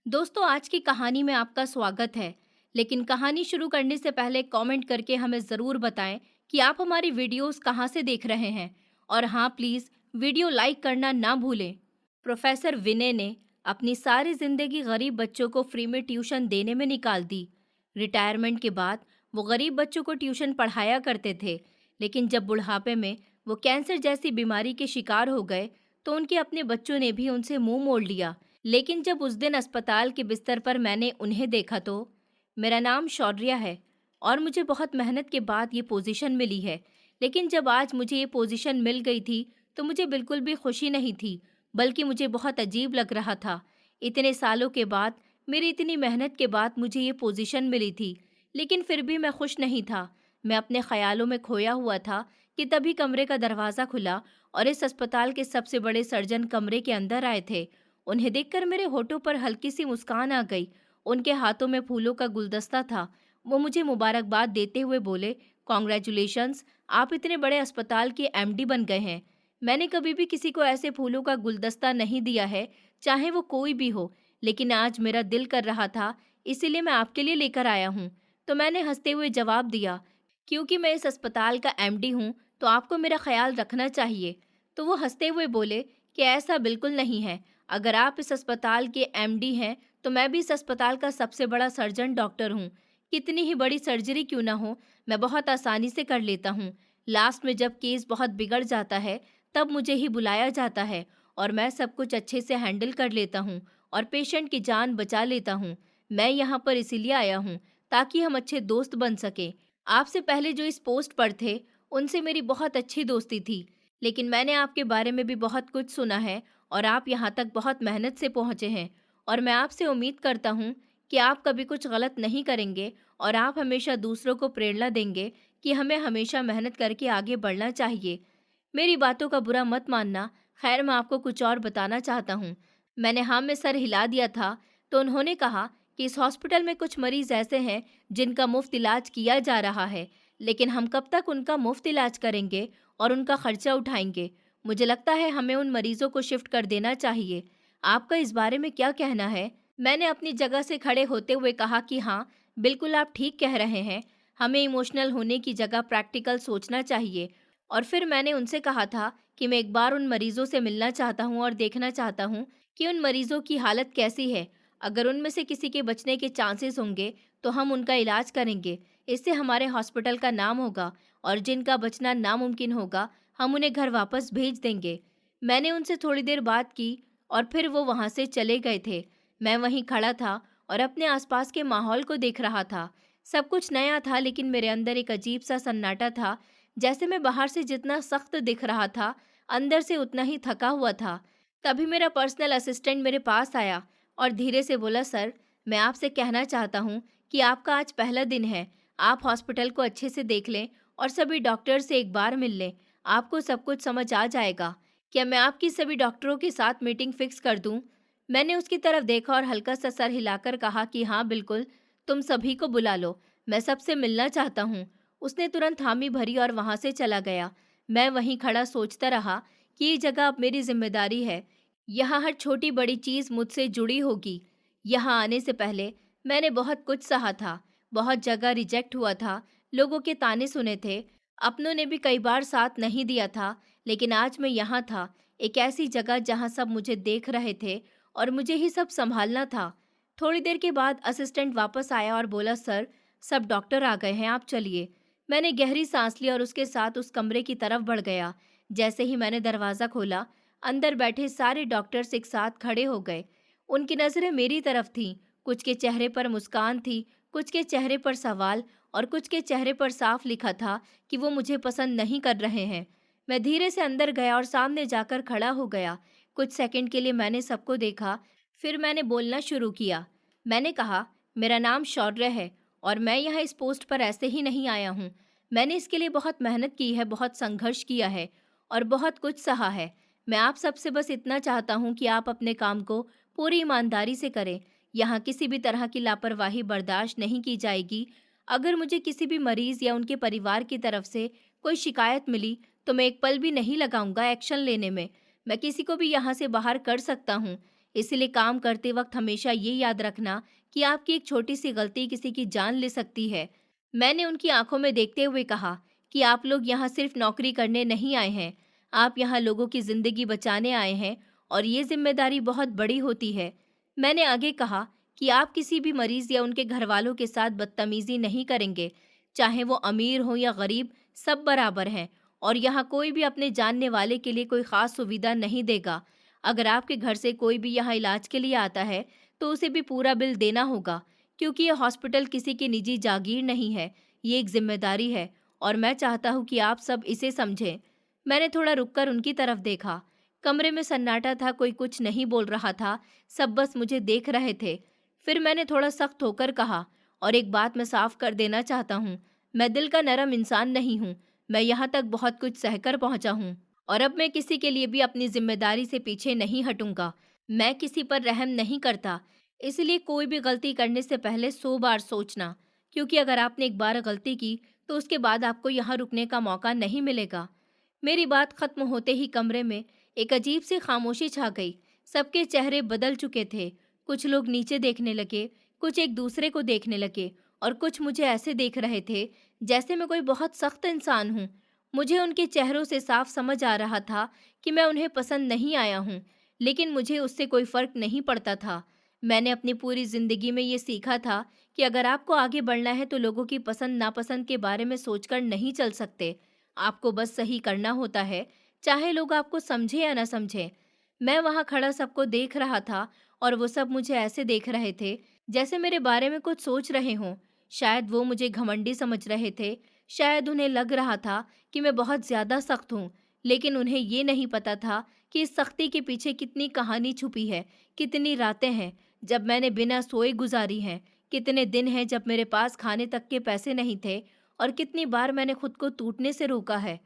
दोस्तों, आज की कहानी में आपका स्वागत है। लेकिन कहानी शुरू करने से पहले कमेंट करके हमें ज़रूर बताएं कि आप हमारी वीडियोस कहाँ से देख रहे हैं। और हाँ, प्लीज़ वीडियो लाइक करना ना भूलें। प्रोफेसर विनय ने अपनी सारी ज़िंदगी गरीब बच्चों को फ्री में ट्यूशन देने में निकाल दी। रिटायरमेंट के बाद वो गरीब बच्चों को ट्यूशन पढ़ाया करते थे। लेकिन जब बुढ़ापे में वो कैंसर जैसी बीमारी के शिकार हो गए, तो उनके अपने बच्चों ने भी उनसे मुंह मोड़ लिया। लेकिन जब उस दिन अस्पताल के बिस्तर पर मैंने उन्हें देखा तो मेरा नाम शौर्या है और मुझे बहुत मेहनत के बाद ये पोजीशन मिली है। लेकिन जब आज मुझे ये पोजीशन मिल गई थी तो मुझे बिल्कुल भी खुशी नहीं थी, बल्कि मुझे बहुत अजीब लग रहा था। इतने सालों के बाद, मेरी इतनी मेहनत के बाद मुझे ये पोजीशन मिली थी, लेकिन फिर भी मैं खुश नहीं था। मैं अपने ख्यालों में खोया हुआ था कि तभी कमरे का दरवाज़ा खुला और इस अस्पताल के सबसे बड़े सर्जन कमरे के अंदर आए थे। उन्हें देखकर मेरे होठों पर हल्की सी मुस्कान आ गई। उनके हाथों में फूलों का गुलदस्ता था। वो मुझे मुबारकबाद देते हुए बोले, कॉन्ग्रेचुलेशंस, आप इतने बड़े अस्पताल के एमडी बन गए हैं। मैंने कभी भी किसी को ऐसे फूलों का गुलदस्ता नहीं दिया है, चाहे वो कोई भी हो। लेकिन आज मेरा दिल कर रहा था, इसीलिए मैं आपके लिए लेकर आया हूँ। तो मैंने हंसते हुए जवाब दिया, क्योंकि मैं इस अस्पताल का एमडी हूँ तो आपको मेरा ख्याल रखना चाहिए। तो वो हंसते हुए बोले कि ऐसा बिल्कुल नहीं है। अगर आप इस अस्पताल के एमडी हैं, तो मैं भी इस अस्पताल का सबसे बड़ा सर्जन डॉक्टर हूँ। कितनी ही बड़ी सर्जरी क्यों ना हो, मैं बहुत आसानी से कर लेता हूँ। लास्ट में जब केस बहुत बिगड़ जाता है, तब मुझे ही बुलाया जाता है और मैं सब कुछ अच्छे से हैंडल कर लेता हूँ और पेशेंट की जान बचा लेता हूँ। मैं यहाँ पर इसीलिए आया हूँ ताकि हम अच्छे दोस्त बन सकें। आपसे पहले जो इस पोस्ट पर थे, उनसे मेरी बहुत अच्छी दोस्ती थी। लेकिन मैंने आपके बारे में भी बहुत कुछ सुना है और आप यहाँ तक बहुत मेहनत से पहुँचे हैं। और मैं आपसे उम्मीद करता हूँ कि आप कभी कुछ गलत नहीं करेंगे और आप हमेशा दूसरों को प्रेरणा देंगे कि हमें हमेशा मेहनत करके आगे बढ़ना चाहिए। मेरी बातों का बुरा मत मानना। खैर, मैं आपको कुछ और बताना चाहता हूँ। मैंने हाँ में सर हिला दिया था, तो उन्होंने कहा कि इस हॉस्पिटल में कुछ मरीज ऐसे हैं जिनका मुफ्त इलाज किया जा रहा है, लेकिन हम कब तक उनका मुफ्त इलाज करेंगे और उनका खर्चा उठाएंगे। मुझे लगता है हमें उन मरीजों को शिफ्ट कर देना चाहिए। आपका इस बारे में क्या कहना है? मैंने अपनी जगह से खड़े होते हुए कहा कि हाँ, बिल्कुल आप ठीक कह रहे हैं। हमें इमोशनल होने की जगह प्रैक्टिकल सोचना चाहिए। और फिर मैंने उनसे कहा था कि मैं एक बार उन मरीजों से मिलना चाहता हूँ और देखना चाहता हूँ कि उन मरीजों की हालत कैसी है। अगर उनमें से किसी के बचने के चांसेस होंगे, तो हम उनका इलाज करेंगे। इससे हमारे हॉस्पिटल का नाम होगा और जिनका बचना नामुमकिन होगा, हम उन्हें घर वापस भेज देंगे। मैंने उनसे थोड़ी देर बात की और फिर वो वहाँ से चले गए थे। मैं वहीं खड़ा था और अपने आसपास के माहौल को देख रहा था। सब कुछ नया था, लेकिन मेरे अंदर एक अजीब सा सन्नाटा था। जैसे मैं बाहर से जितना सख्त दिख रहा था, अंदर से उतना ही थका हुआ था। तभी मेरा पर्सनल असिस्टेंट मेरे पास आया और धीरे से बोला, सर, मैं आपसे कहना चाहता हूँ कि आपका आज पहला दिन है। आप हॉस्पिटल को अच्छे से देख लें और सभी डॉक्टर से एक बार मिल लें। आपको सब कुछ समझ आ जाएगा। क्या मैं आपकी सभी डॉक्टरों के साथ मीटिंग फिक्स कर दूं? मैंने उसकी तरफ देखा और हल्का सा सर हिलाकर कहा कि हाँ, बिल्कुल, तुम सभी को बुला लो। मैं सबसे मिलना चाहता हूँ। उसने तुरंत हामी भरी और वहां से चला गया। मैं वहीं खड़ा सोचता रहा कि ये जगह अब मेरी जिम्मेदारी है। यहाँ हर छोटी बड़ी चीज मुझसे जुड़ी होगी। यहाँ आने से पहले मैंने बहुत कुछ सहा था, बहुत जगह रिजेक्ट हुआ था, लोगों के ताने सुने थे, अपनों ने भी कई बार साथ नहीं दिया था। लेकिन आज मैं यहाँ था, एक ऐसी जगह जहाँ सब मुझे देख रहे थे और मुझे ही सब संभालना था। थोड़ी देर के बाद असिस्टेंट वापस आया और बोला, सर, सब डॉक्टर आ गए हैं, आप चलिए। मैंने गहरी सांस ली और उसके साथ उस कमरे की तरफ बढ़ गया। जैसे ही मैंने दरवाज़ा खोला, अंदर बैठे सारे डॉक्टर्स एक साथ खड़े हो गए। उनकी नज़रें मेरी तरफ थीं। कुछ के चेहरे पर मुस्कान थी, कुछ के चेहरे पर सवाल और कुछ के चेहरे पर साफ लिखा था कि वो मुझे पसंद नहीं कर रहे हैं। मैं धीरे से अंदर गया और सामने जाकर खड़ा हो गया। कुछ सेकंड के लिए मैंने सबको देखा, फिर मैंने बोलना शुरू किया। मैंने कहा, मेरा नाम शौर्य है और मैं यहाँ इस पोस्ट पर ऐसे ही नहीं आया हूँ। मैंने इसके लिए बहुत मेहनत की है, बहुत संघर्ष किया है और बहुत कुछ सहा है। मैं आप सबसे बस इतना चाहता हूँ कि आप अपने काम को पूरी ईमानदारी से करें। यहाँ किसी भी तरह की लापरवाही बर्दाश्त नहीं की जाएगी। अगर मुझे किसी भी मरीज या उनके परिवार की तरफ से कोई शिकायत मिली, तो मैं एक पल भी नहीं लगाऊंगा एक्शन लेने में। मैं किसी को भी यहाँ से बाहर कर सकता हूँ। इसलिए काम करते वक्त हमेशा ये याद रखना कि आपकी एक छोटी सी गलती किसी की जान ले सकती है। मैंने उनकी आंखों में देखते हुए कहा कि आप लोग यहाँ सिर्फ नौकरी करने नहीं आए हैं, आप यहाँ लोगों की जिंदगी बचाने आए हैं और ये जिम्मेदारी बहुत बड़ी होती है। मैंने आगे कहा कि आप किसी भी मरीज या उनके घर वालों के साथ बदतमीजी नहीं करेंगे, चाहे वो अमीर हो या गरीब, सब बराबर हैं और यहाँ कोई भी अपने जानने वाले के लिए कोई खास सुविधा नहीं देगा। अगर आपके घर से कोई भी यहाँ इलाज के लिए आता है तो उसे भी पूरा बिल देना होगा, क्योंकि ये हॉस्पिटल किसी की निजी जागीर नहीं है, ये एक जिम्मेदारी है और मैं चाहता हूँ कि आप सब इसे समझें। मैंने थोड़ा रुककर उनकी तरफ देखा। कमरे में सन्नाटा था, कोई कुछ नहीं बोल रहा था, सब बस मुझे देख रहे थे। फिर मैंने थोड़ा सख्त होकर कहा, और एक बात मैं साफ कर देना चाहता हूँ, मैं दिल का नरम इंसान नहीं हूँ। मैं यहाँ तक बहुत कुछ सहकर पहुँचा हूँ और अब मैं किसी के लिए भी अपनी जिम्मेदारी से पीछे नहीं हटूंगा। मैं किसी पर रहम नहीं करता, इसलिए कोई भी गलती करने से पहले 100 बार सोचना, क्योंकि अगर आपने एक बार गलती की तो उसके बाद आपको यहाँ रुकने का मौका नहीं मिलेगा। मेरी बात खत्म होते ही कमरे में एक अजीब सी खामोशी छा गई। सबके चेहरे बदल चुके थे। कुछ लोग नीचे देखने लगे, कुछ एक दूसरे को देखने लगे और कुछ मुझे ऐसे देख रहे थे जैसे मैं कोई बहुत सख्त इंसान हूँ। मुझे उनके चेहरों से साफ समझ आ रहा था कि मैं उन्हें पसंद नहीं आया हूँ, लेकिन मुझे उससे कोई फर्क नहीं पड़ता था। मैंने अपनी पूरी जिंदगी में ये सीखा था कि अगर आपको आगे बढ़ना है तो लोगों की पसंद नापसंद के बारे में सोचकर नहीं चल सकते। आपको बस सही करना होता है, चाहे लोग आपको समझे या ना समझे। मैं वहां खड़ा सबको देख रहा था और वो सब मुझे ऐसे देख रहे थे जैसे मेरे बारे में कुछ सोच रहे हों। शायद वो मुझे घमंडी समझ रहे थे, शायद उन्हें लग रहा था कि मैं बहुत ज्यादा सख्त हूँ, लेकिन उन्हें ये नहीं पता था कि इस सख्ती के पीछे कितनी कहानी छुपी है, कितनी रातें हैं जब मैंने बिना सोए गुजारी हैं, कितने दिन हैं जब मेरे पास खाने तक के पैसे नहीं थे और कितनी बार मैंने खुद को टूटने से रोका है।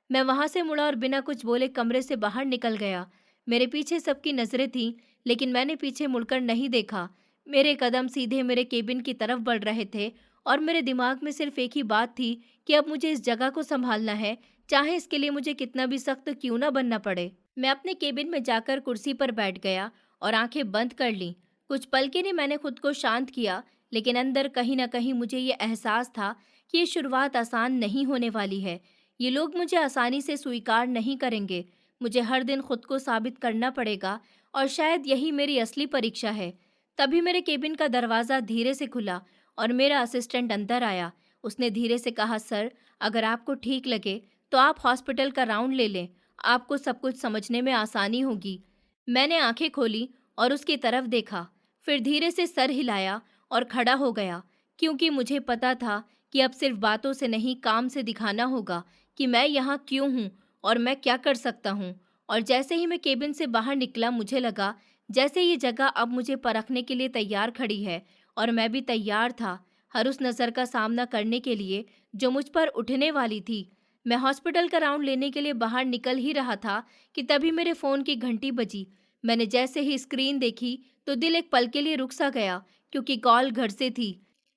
मैं वहां से मुड़ा और बिना कुछ बोले कमरे से बाहर निकल गया। मेरे पीछे सबकी नजरें थीं, लेकिन मैंने पीछे मुड़कर नहीं देखा। मेरे कदम सीधे मेरे केबिन की तरफ बढ़ रहे थे और मेरे दिमाग में सिर्फ एक ही बात थी कि अब मुझे इस जगह को संभालना है, चाहे इसके लिए मुझे कितना भी सख्त क्यों ना बनना पड़े। मैं अपने केबिन में जाकर कुर्सी पर बैठ गया और आंखें बंद कर लीं। कुछ पल के लिए मैंने खुद को शांत किया, लेकिन अंदर कहीं ना कहीं मुझे ये एहसास था कि ये शुरुआत आसान नहीं होने वाली है। ये लोग मुझे आसानी से स्वीकार नहीं करेंगे। मुझे हर दिन खुद को साबित करना पड़ेगा और शायद यही मेरी असली परीक्षा है। तभी मेरे केबिन का दरवाज़ा धीरे से खुला और मेरा असिस्टेंट अंदर आया। उसने धीरे से कहा, सर, अगर आपको ठीक लगे तो आप हॉस्पिटल का राउंड ले लें, आपको सब कुछ समझने में आसानी होगी। मैंने आंखें खोली और उसकी तरफ देखा, फिर धीरे से सर हिलाया और खड़ा हो गया, क्योंकि मुझे पता था कि अब सिर्फ बातों से नहीं, काम से दिखाना होगा कि मैं यहाँ क्यों हूँ और मैं क्या कर सकता हूँ। और जैसे ही मैं केबिन से बाहर निकला, मुझे लगा जैसे ये जगह अब मुझे परखने के लिए तैयार खड़ी है और मैं भी तैयार था हर उस नज़र का सामना करने के लिए जो मुझ पर उठने वाली थी। मैं हॉस्पिटल का राउंड लेने के लिए बाहर निकल ही रहा था कि तभी मेरे फ़ोन की घंटी बजी। मैंने जैसे ही स्क्रीन देखी तो दिल एक पल के लिए रुक सा गया, क्योंकि कॉल घर से थी।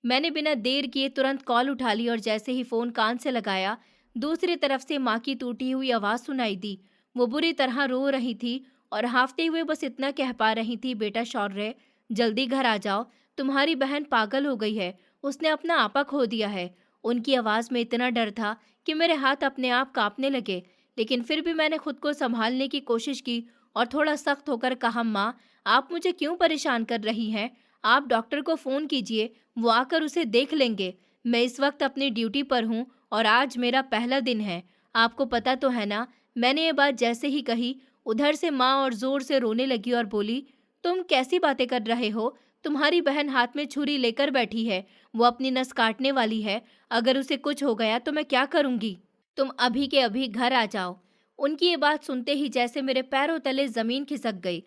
मैंने बिना देर किए तुरंत कॉल उठा ली और जैसे ही फ़ोन कान से लगाया, दूसरी तरफ से माँ की टूटी हुई आवाज़ सुनाई दी। वो बुरी तरह रो रही थी और हांफते हुए बस इतना कह पा रही थी, बेटा शौर्य, जल्दी घर आ जाओ, तुम्हारी बहन पागल हो गई है, उसने अपना आपा खो दिया है। उनकी आवाज़ में इतना डर था कि मेरे हाथ अपने आप कांपने लगे, लेकिन फिर भी मैंने खुद को संभालने की कोशिश की और थोड़ा सख्त होकर कहा, माँ, आप मुझे क्यों परेशान कर रही हैं? आप डॉक्टर को फ़ोन कीजिए, वो आकर उसे देख लेंगे। मैं इस वक्त अपनी ड्यूटी पर हूँ और आज मेरा पहला दिन है। आपको पता तो है ना। मैंने ये बात जैसे ही कही, उधर से माँ और ज़ोर से रोने लगी और बोली, तुम कैसी बातें कर रहे हो? तुम्हारी बहन हाथ में छुरी लेकर बैठी है, वो अपनी नस काटने वाली है। अगर उसे कुछ हो गया तो मैं क्या करूँगी? तुम अभी के अभी घर आ जाओ। उनकी ये बात सुनते ही जैसे मेरे पैरों तले ज़मीन खिसक गई।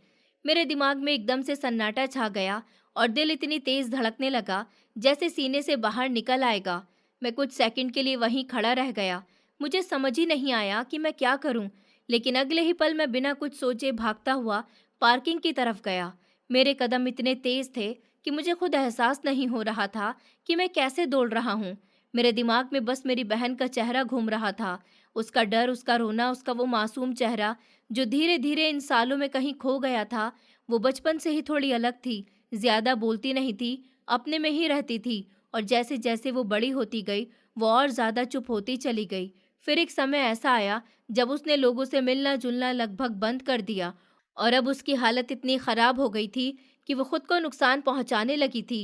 मेरे दिमाग में एकदम से सन्नाटा छा गया और दिल इतनी तेज़ धड़कने लगा जैसे सीने से बाहर निकल आएगा। मैं कुछ सेकंड के लिए वहीं खड़ा रह गया। मुझे समझ ही नहीं आया कि मैं क्या करूं, लेकिन अगले ही पल मैं बिना कुछ सोचे भागता हुआ पार्किंग की तरफ गया। मेरे कदम इतने तेज थे कि मुझे खुद एहसास नहीं हो रहा था कि मैं कैसे दौड़ रहा हूँ। मेरे दिमाग में बस मेरी बहन का चेहरा घूम रहा था, उसका डर, उसका रोना, उसका वो मासूम चेहरा जो धीरे धीरे इन सालों में कहीं खो गया था। वो बचपन से ही थोड़ी अलग थी, ज़्यादा बोलती नहीं थी, अपने में ही रहती थी और जैसे-जैसे वो बड़ी होती गई, वो और ज़्यादा चुप होती चली गई। फिर एक समय ऐसा आया जब उसने लोगों से मिलना-जुलना लगभग बंद कर दिया और अब उसकी हालत इतनी ख़राब हो गई थी कि वो खुद को नुकसान पहुंचाने लगी थी।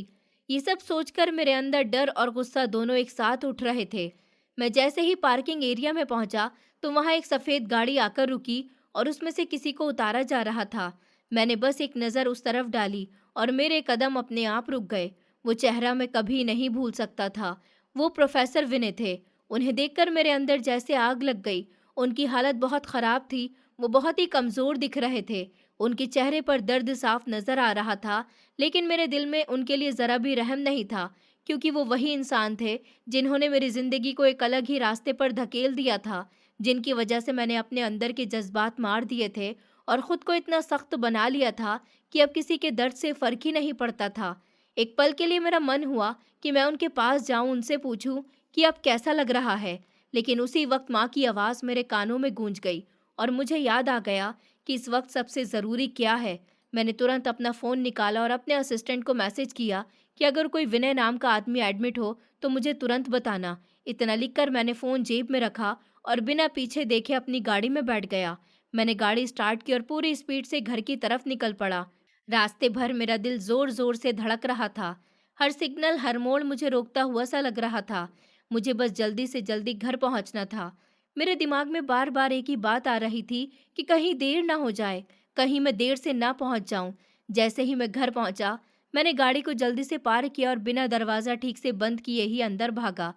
ये सब सोचकर मेरे अंदर डर और गुस्सा दोनों एक साथ उठ रहे थे। मैं जैसे ही पार्किंग एरिया में पहुंचा तो वहां एक सफ़ेद गाड़ी आकर रुकी और उसमें से किसी को उतारा जा रहा था। मैंने बस एक नज़र उस तरफ डाली और मेरे कदम अपने आप रुक गए। वो चेहरा मैं कभी नहीं भूल सकता था। वो प्रोफेसर विनय थे। उन्हें देखकर मेरे अंदर जैसे आग लग गई। उनकी हालत बहुत ख़राब थी। वो बहुत ही कमज़ोर दिख रहे थे। उनके चेहरे पर दर्द साफ नज़र आ रहा था, लेकिन मेरे दिल में उनके लिए ज़रा भी रहम नहीं था, क्योंकि वो वही इंसान थे जिन्होंने मेरी ज़िंदगी को एक अलग ही रास्ते पर धकेल दिया था, जिनकी वजह से मैंने अपने अंदर के जज्बात मार दिए थे और ख़ुद को इतना सख्त बना लिया था कि अब किसी के दर्द से फ़र्क ही नहीं पड़ता था। एक पल के लिए मेरा मन हुआ कि मैं उनके पास जाऊं, उनसे पूछूं कि अब कैसा लग रहा है, लेकिन उसी वक्त माँ की आवाज़ मेरे कानों में गूंज गई और मुझे याद आ गया कि इस वक्त सबसे ज़रूरी क्या है। मैंने तुरंत अपना फ़ोन निकाला और अपने असिस्टेंट को मैसेज किया कि अगर कोई विनय नाम का आदमी एडमिट हो तो मुझे तुरंत बताना। इतना लिखकर मैंने फ़ोन जेब में रखा और बिना पीछे देखे अपनी गाड़ी में बैठ गया। मैंने गाड़ी स्टार्ट की और पूरी स्पीड से घर की तरफ निकल पड़ा। रास्ते भर मेरा दिल जोर जोर से धड़क रहा था। हर सिग्नल, हर मोड़ मुझे रोकता हुआ सा लग रहा था। मुझे बस जल्दी से जल्दी घर पहुंचना था। मेरे दिमाग में बार बार एक ही बात आ रही थी कि कहीं देर ना हो जाए, कहीं मैं देर से ना पहुंच जाऊं। जैसे ही मैं घर पहुंचा, मैंने गाड़ी को जल्दी से पार किया और बिना दरवाज़ा ठीक से बंद किए ही अंदर भागा।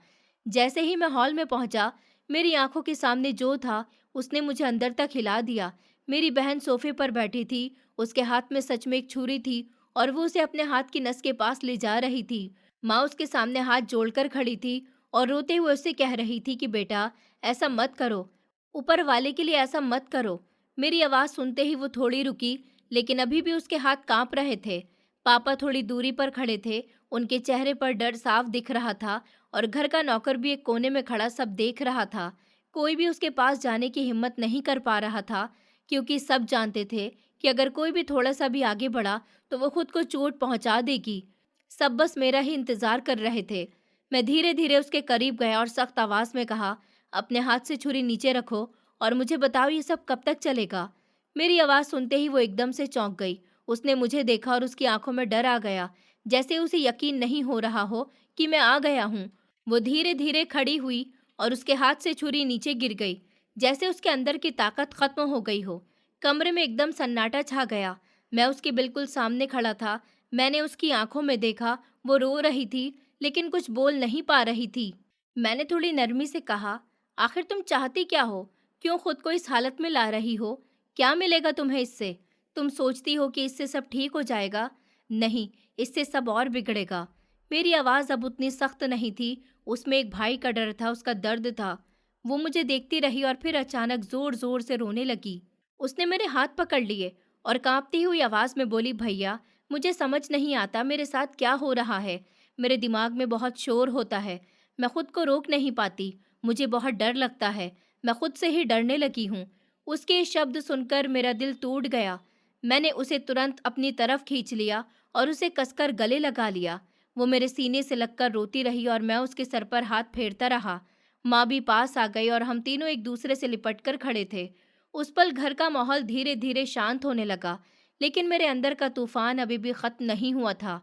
जैसे ही मैं हॉल में पहुंचा, मेरी आंखों के सामने जो था उसने मुझे अंदर तक हिला दिया। मेरी बहन सोफे पर बैठी थी। उसके हाथ में सच में एक छुरी थी और वो उसे अपने हाथ की नस के पास ले जा रही थी। माँ उसके सामने हाथ जोड़कर खड़ी थी और रोते हुए उससे कह रही थी कि बेटा, ऐसा मत करो, ऊपर वाले के लिए ऐसा मत करो। मेरी आवाज़ सुनते ही वो थोड़ी रुकी, लेकिन अभी भी उसके हाथ कांप रहे थे। पापा थोड़ी दूरी पर खड़े थे। उनके चेहरे पर डर साफ दिख रहा था और घर का नौकर भी एक कोने में खड़ा सब देख रहा था। कोई भी उसके पास जाने की हिम्मत नहीं कर पा रहा था, क्योंकि सब जानते थे कि अगर कोई भी थोड़ा सा भी आगे बढ़ा तो वो खुद को चोट पहुंचा देगी। सब बस मेरा ही इंतजार कर रहे थे। मैं धीरे धीरे उसके करीब गया और सख्त आवाज में कहा, अपने हाथ से छुरी नीचे रखो और मुझे बताओ ये सब कब तक चलेगा। मेरी आवाज सुनते ही वो एकदम से चौंक गई। उसने मुझे देखा और उसकी आंखों में डर आ गया, जैसे उसे यकीन नहीं हो रहा हो कि मैं आ गया हूँ। वो धीरे धीरे खड़ी हुई और उसके हाथ से छुरी नीचे गिर गई, जैसे उसके अंदर की ताकत खत्म हो गई हो। कमरे में एकदम सन्नाटा छा गया। मैं उसके बिल्कुल सामने खड़ा था। मैंने उसकी आंखों में देखा, वो रो रही थी, लेकिन कुछ बोल नहीं पा रही थी। मैंने थोड़ी नरमी से कहा, आखिर तुम चाहती क्या हो? क्यों खुद को इस हालत में ला रही हो? क्या मिलेगा तुम्हें इससे? तुम सोचती हो कि इससे सब ठीक हो जाएगा? नहीं, इससे सब और बिगड़ेगा। मेरी आवाज़ अब उतनी सख्त नहीं थी। उसमें एक भाई का डर था, उसका दर्द था। वो मुझे देखती रही और फिर अचानक जोर जोर से रोने लगी। उसने मेरे हाथ पकड़ लिए और कांपती हुई आवाज में बोली, भैया, मुझे समझ नहीं आता मेरे साथ क्या हो रहा है। मेरे दिमाग में बहुत शोर होता है। मैं खुद को रोक नहीं पाती। मुझे बहुत डर लगता है। मैं खुद से ही डरने लगी हूँ। उसके ये शब्द सुनकर मेरा दिल टूट गया। मैंने उसे तुरंत अपनी तरफ खींच लिया और उसे कसकर गले लगा लिया। वो मेरे सीने से लगकर रोती रही और मैं उसके सर पर हाथ फेरता रहा। माँ भी पास आ गई और हम तीनों एक दूसरे से लिपट कर खड़े थे। उस पल घर का माहौल धीरे धीरे शांत होने लगा, लेकिन मेरे अंदर का तूफान अभी भी खत्म नहीं हुआ था।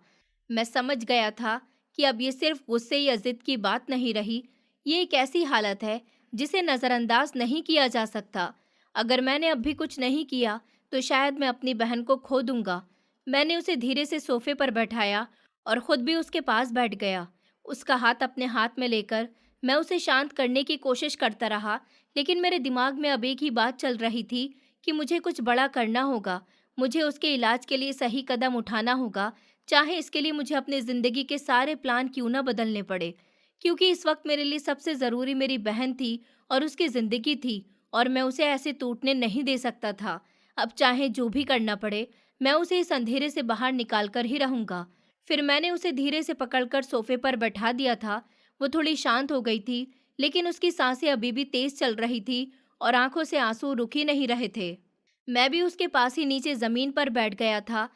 मैं समझ गया था कि अब ये सिर्फ गुस्से या जिद की बात नहीं रही। ये एक ऐसी हालत है जिसे नज़रअंदाज नहीं किया जा सकता। अगर मैंने अब भी कुछ नहीं किया तो शायद मैं अपनी बहन को खो दूंगा। मैंने उसे धीरे से सोफे पर बैठाया और खुद भी उसके पास बैठ गया। उसका हाथ अपने हाथ में लेकर मैं उसे शांत करने की कोशिश करता रहा, लेकिन मेरे दिमाग में अब एक ही बात चल रही थी कि मुझे कुछ बड़ा करना होगा। मुझे उसके इलाज के लिए सही कदम उठाना होगा, चाहे इसके लिए मुझे अपनी ज़िंदगी के सारे प्लान क्यों ना बदलने पड़े। क्योंकि इस वक्त मेरे लिए सबसे ज़रूरी मेरी बहन थी और उसकी ज़िंदगी थी, और मैं उसे ऐसे टूटने नहीं दे सकता था। अब चाहे जो भी करना पड़े, मैं उसे इस अंधेरे से बाहर निकाल कर ही रहूँगा। फिर मैंने उसे धीरे से पकड़कर सोफे पर बैठा दिया था। वो थोड़ी शांत हो गई थी, लेकिन उसकी सांसें अभी भी तेज चल रही थी और आंखों से आंसू रुक ही नहीं रहे थे। मैं भी उसके पास ही नीचे ज़मीन पर बैठ गया था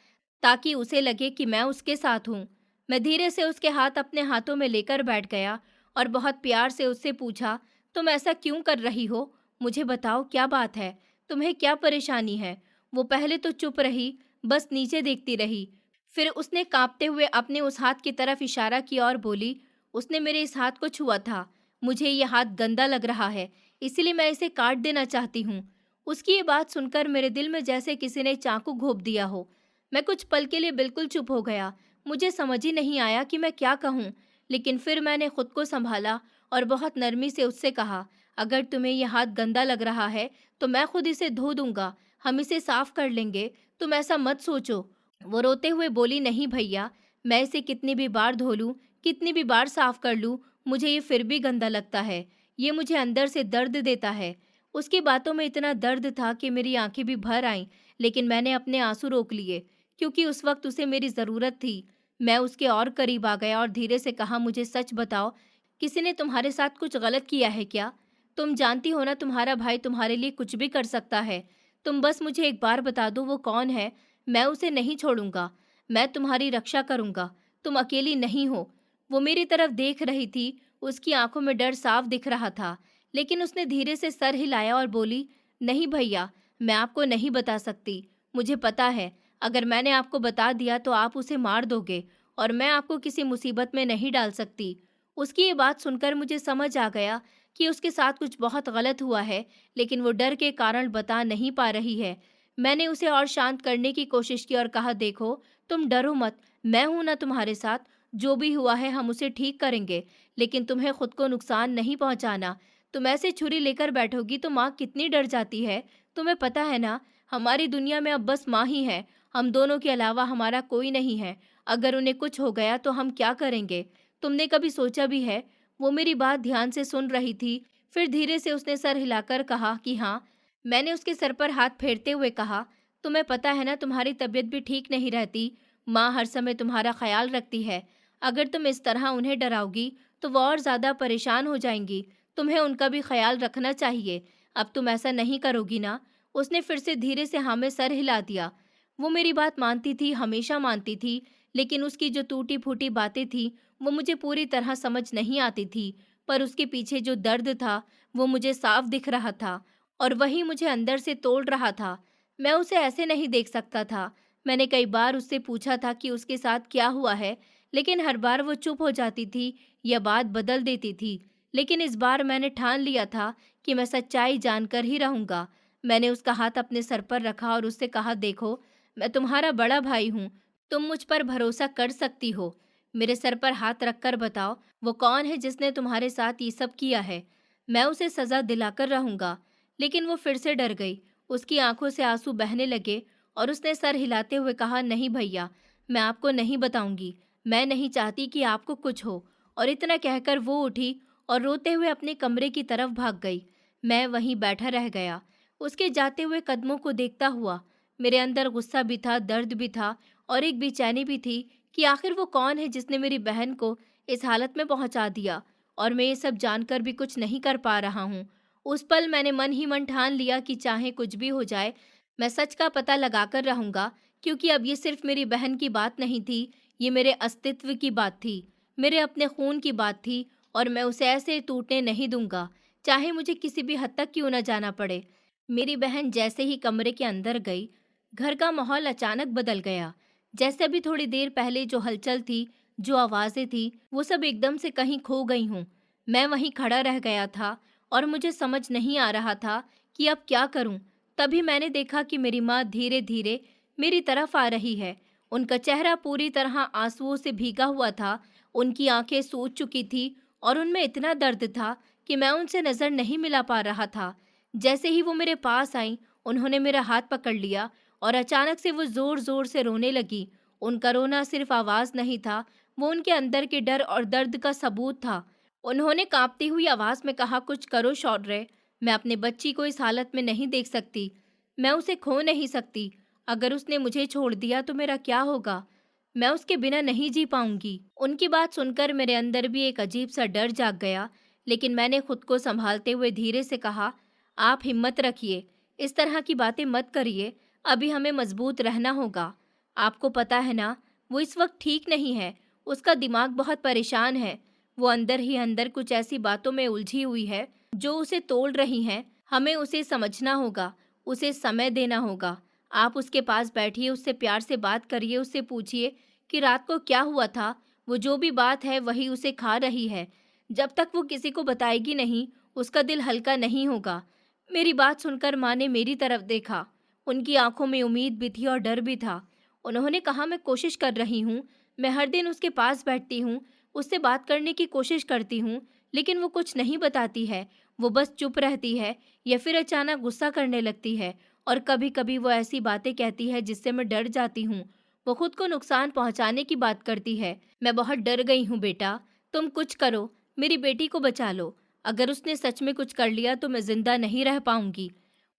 ताकि उसे लगे कि मैं उसके साथ हूँ। मैं धीरे से उसके हाथ अपने हाथों में लेकर बैठ गया और बहुत प्यार से उससे पूछा, तुम ऐसा क्यों कर रही हो? मुझे बताओ क्या बात है? तुम्हें क्या परेशानी है? वो पहले तो चुप रही, बस नीचे देखती रही। फिर उसने कांपते हुए अपने उस हाथ की तरफ इशारा किया और बोली, उसने मेरे इस हाथ को छुआ था। मुझे ये हाथ गंदा लग रहा है, इसीलिए मैं इसे काट देना चाहती हूँ। उसकी ये बात सुनकर मेरे दिल में जैसे किसी ने चाकू घोंप दिया हो। मैं कुछ पल के लिए बिल्कुल चुप हो गया। मुझे समझ ही नहीं आया कि मैं क्या कहूँ, लेकिन फिर मैंने खुद को संभाला और बहुत नरमी से उससे कहा, अगर तुम्हें यह हाथ गंदा लग रहा है तो मैं खुद इसे धो दूंगा, हम इसे साफ कर लेंगे, तुम ऐसा मत सोचो। वो रोते हुए बोली, नहीं भैया, मैं इसे कितनी भी बार धो लूँ, कितनी भी बार साफ कर लूँ, मुझे ये फिर भी गंदा लगता है। ये मुझे अंदर से दर्द देता है। उसकी बातों में इतना दर्द था कि मेरी आंखें भी भर आईं, लेकिन मैंने अपने आंसू रोक लिए, क्योंकि उस वक्त उसे मेरी ज़रूरत थी। मैं उसके और करीब आ गया और धीरे से कहा, मुझे सच बताओ, किसी ने तुम्हारे साथ कुछ गलत किया है क्या? तुम जानती हो ना, तुम्हारा भाई तुम्हारे लिए कुछ भी कर सकता है। तुम बस मुझे एक बार बता दो वो कौन है, मैं उसे नहीं छोड़ूंगा। मैं तुम्हारी रक्षा करूंगा। तुम अकेली नहीं हो। वो मेरी तरफ देख रही थी, उसकी आंखों में डर साफ दिख रहा था, लेकिन उसने धीरे से सर हिलाया और बोली, नहीं भैया, मैं आपको नहीं बता सकती। मुझे पता है, अगर मैंने आपको बता दिया तो आप उसे मार दोगे और मैं आपको किसी मुसीबत में नहीं डाल सकती। उसकी ये बात सुनकर मुझे समझ आ गया कि उसके साथ कुछ बहुत गलत हुआ है, लेकिन वो डर के कारण बता नहीं पा रही है। मैंने उसे और शांत करने की कोशिश की और कहा, देखो, तुम डरो मत, मैं हूं ना तुम्हारे साथ। जो भी हुआ है हम उसे ठीक करेंगे, लेकिन तुम्हें खुद को नुकसान नहीं पहुंचाना। तुम ऐसे छुरी लेकर बैठोगी तो माँ कितनी डर जाती है, तुम्हें पता है ना। हमारी दुनिया में अब बस माँ ही है, हम दोनों के अलावा हमारा कोई नहीं है। अगर उन्हें कुछ हो गया तो हम क्या करेंगे? तुमने कभी सोचा भी है? वो मेरी बात ध्यान से सुन रही थी। फिर धीरे से उसने सर हिलाकर कहा कि हाँ। मैंने उसके सर पर हाथ फेरते हुए कहा, तुम्हें पता है ना, तुम्हारी तबीयत भी ठीक नहीं रहती। माँ हर समय तुम्हारा ख्याल रखती है। अगर तुम इस तरह उन्हें डराओगी तो वो और ज़्यादा परेशान हो जाएंगी। तुम्हें उनका भी ख्याल रखना चाहिए। अब तुम ऐसा नहीं करोगी ना? उसने फिर से धीरे से हाँ में सर हिला दिया। वो मेरी बात मानती थी, हमेशा मानती थी, लेकिन उसकी जो टूटी फूटी बातें थी वो मुझे पूरी तरह समझ नहीं आती थी। पर उसके पीछे जो दर्द था वो मुझे साफ दिख रहा था और वही मुझे अंदर से तोड़ रहा था। मैं उसे ऐसे नहीं देख सकता था। मैंने कई बार उससे पूछा था कि उसके साथ क्या हुआ है, लेकिन हर बार वो चुप हो जाती थी या बात बदल देती थी। लेकिन इस बार मैंने ठान लिया था कि मैं सच्चाई जानकर ही रहूंगा। मैंने उसका हाथ अपने सर पर रखा और उससे कहा, देखो, मैं तुम्हारा बड़ा भाई हूँ, तुम मुझ पर भरोसा कर सकती हो। मेरे सर पर हाथ रखकर बताओ, वो कौन है जिसने तुम्हारे साथ ये सब किया है? मैं उसे सजा दिलाकर रहूंगा। लेकिन वो फिर से डर गई। उसकी आंखों से आंसू बहने लगे और उसने सर हिलाते हुए कहा, नहीं भैया, मैं आपको नहीं बताऊंगी। मैं नहीं चाहती कि आपको कुछ हो। और इतना कहकर वो उठी और रोते हुए अपने कमरे की तरफ भाग गई। मैं वहीं बैठा रह गया, उसके जाते हुए कदमों को देखता हुआ। मेरे अंदर गुस्सा भी था, दर्द भी था और एक बेचैनी भी थी कि आखिर वो कौन है जिसने मेरी बहन को इस हालत में पहुंचा दिया और मैं ये सब जानकर भी कुछ नहीं कर पा रहा हूँ। उस पल मैंने मन ही मन ठान लिया कि चाहे कुछ भी हो जाए, मैं सच का पता लगाकर रहूंगा, क्योंकि अब ये सिर्फ मेरी बहन की बात नहीं थी, ये मेरे अस्तित्व की बात थी, मेरे अपने खून की बात थी और मैं उसे ऐसे टूटने नहीं दूंगा, चाहे मुझे किसी भी हद तक क्यों न जाना पड़े। मेरी बहन जैसे ही कमरे के अंदर गई, घर का माहौल अचानक बदल गया। जैसे अभी थोड़ी देर पहले जो हलचल थी, जो आवाजें थी, वो सब एकदम से कहीं खो गई हूँ। मैं वहीं खड़ा रह गया था और मुझे समझ नहीं आ रहा था कि अब क्या करूं। तभी मैंने देखा कि मेरी माँ धीरे धीरे मेरी तरफ आ रही है। उनका चेहरा पूरी तरह आंसुओं से भीगा हुआ था, उनकी आंखें सूज चुकी थी और उनमें इतना दर्द था कि मैं उनसे नजर नहीं मिला पा रहा था। जैसे ही वो मेरे पास आई, उन्होंने मेरा हाथ पकड़ लिया और अचानक से वो जोर जोर से रोने लगी। उनका रोना सिर्फ आवाज नहीं था, वो उनके अंदर के डर और दर्द का सबूत था। उन्होंने कांपती हुई आवाज में कहा, कुछ करो शौर्य, मैं अपने बच्ची को इस हालत में नहीं देख सकती। मैं उसे खो नहीं सकती। अगर उसने मुझे छोड़ दिया तो मेरा क्या होगा? मैं उसके बिना नहीं जी पाऊंगी। उनकी बात सुनकर मेरे अंदर भी एक अजीब सा डर जाग गया, लेकिन मैंने खुद को संभालते हुए धीरे से कहा, आप हिम्मत रखिए, इस तरह की बातें मत करिए, अभी हमें मजबूत रहना होगा। आपको पता है ना, वो इस वक्त ठीक नहीं है, उसका दिमाग बहुत परेशान है। वो अंदर ही अंदर कुछ ऐसी बातों में उलझी हुई है जो उसे तोड़ रही हैं। हमें उसे समझना होगा, उसे समय देना होगा। आप उसके पास बैठिए, उससे प्यार से बात करिए, उससे पूछिए कि रात को क्या हुआ था। वो जो भी बात है वही उसे खा रही है। जब तक वो किसी को बताएगी नहीं, उसका दिल हल्का नहीं होगा। मेरी बात सुनकर माँ ने मेरी तरफ देखा। उनकी आंखों में उम्मीद भी थी और डर भी था। उन्होंने कहा, मैं कोशिश कर रही हूँ, मैं हर दिन उसके पास बैठती हूँ, उससे बात करने की कोशिश करती हूँ, लेकिन वो कुछ नहीं बताती है। वो बस चुप रहती है या फिर अचानक गुस्सा करने लगती है, और कभी कभी वो ऐसी बातें कहती है जिससे मैं डर जाती हूँ। वो खुद को नुकसान पहुँचाने की बात करती है। मैं बहुत डर गई हूँ बेटा, तुम कुछ करो, मेरी बेटी को बचा लो। अगर उसने सच में कुछ कर लिया तो मैं जिंदा नहीं रह पाऊंगी।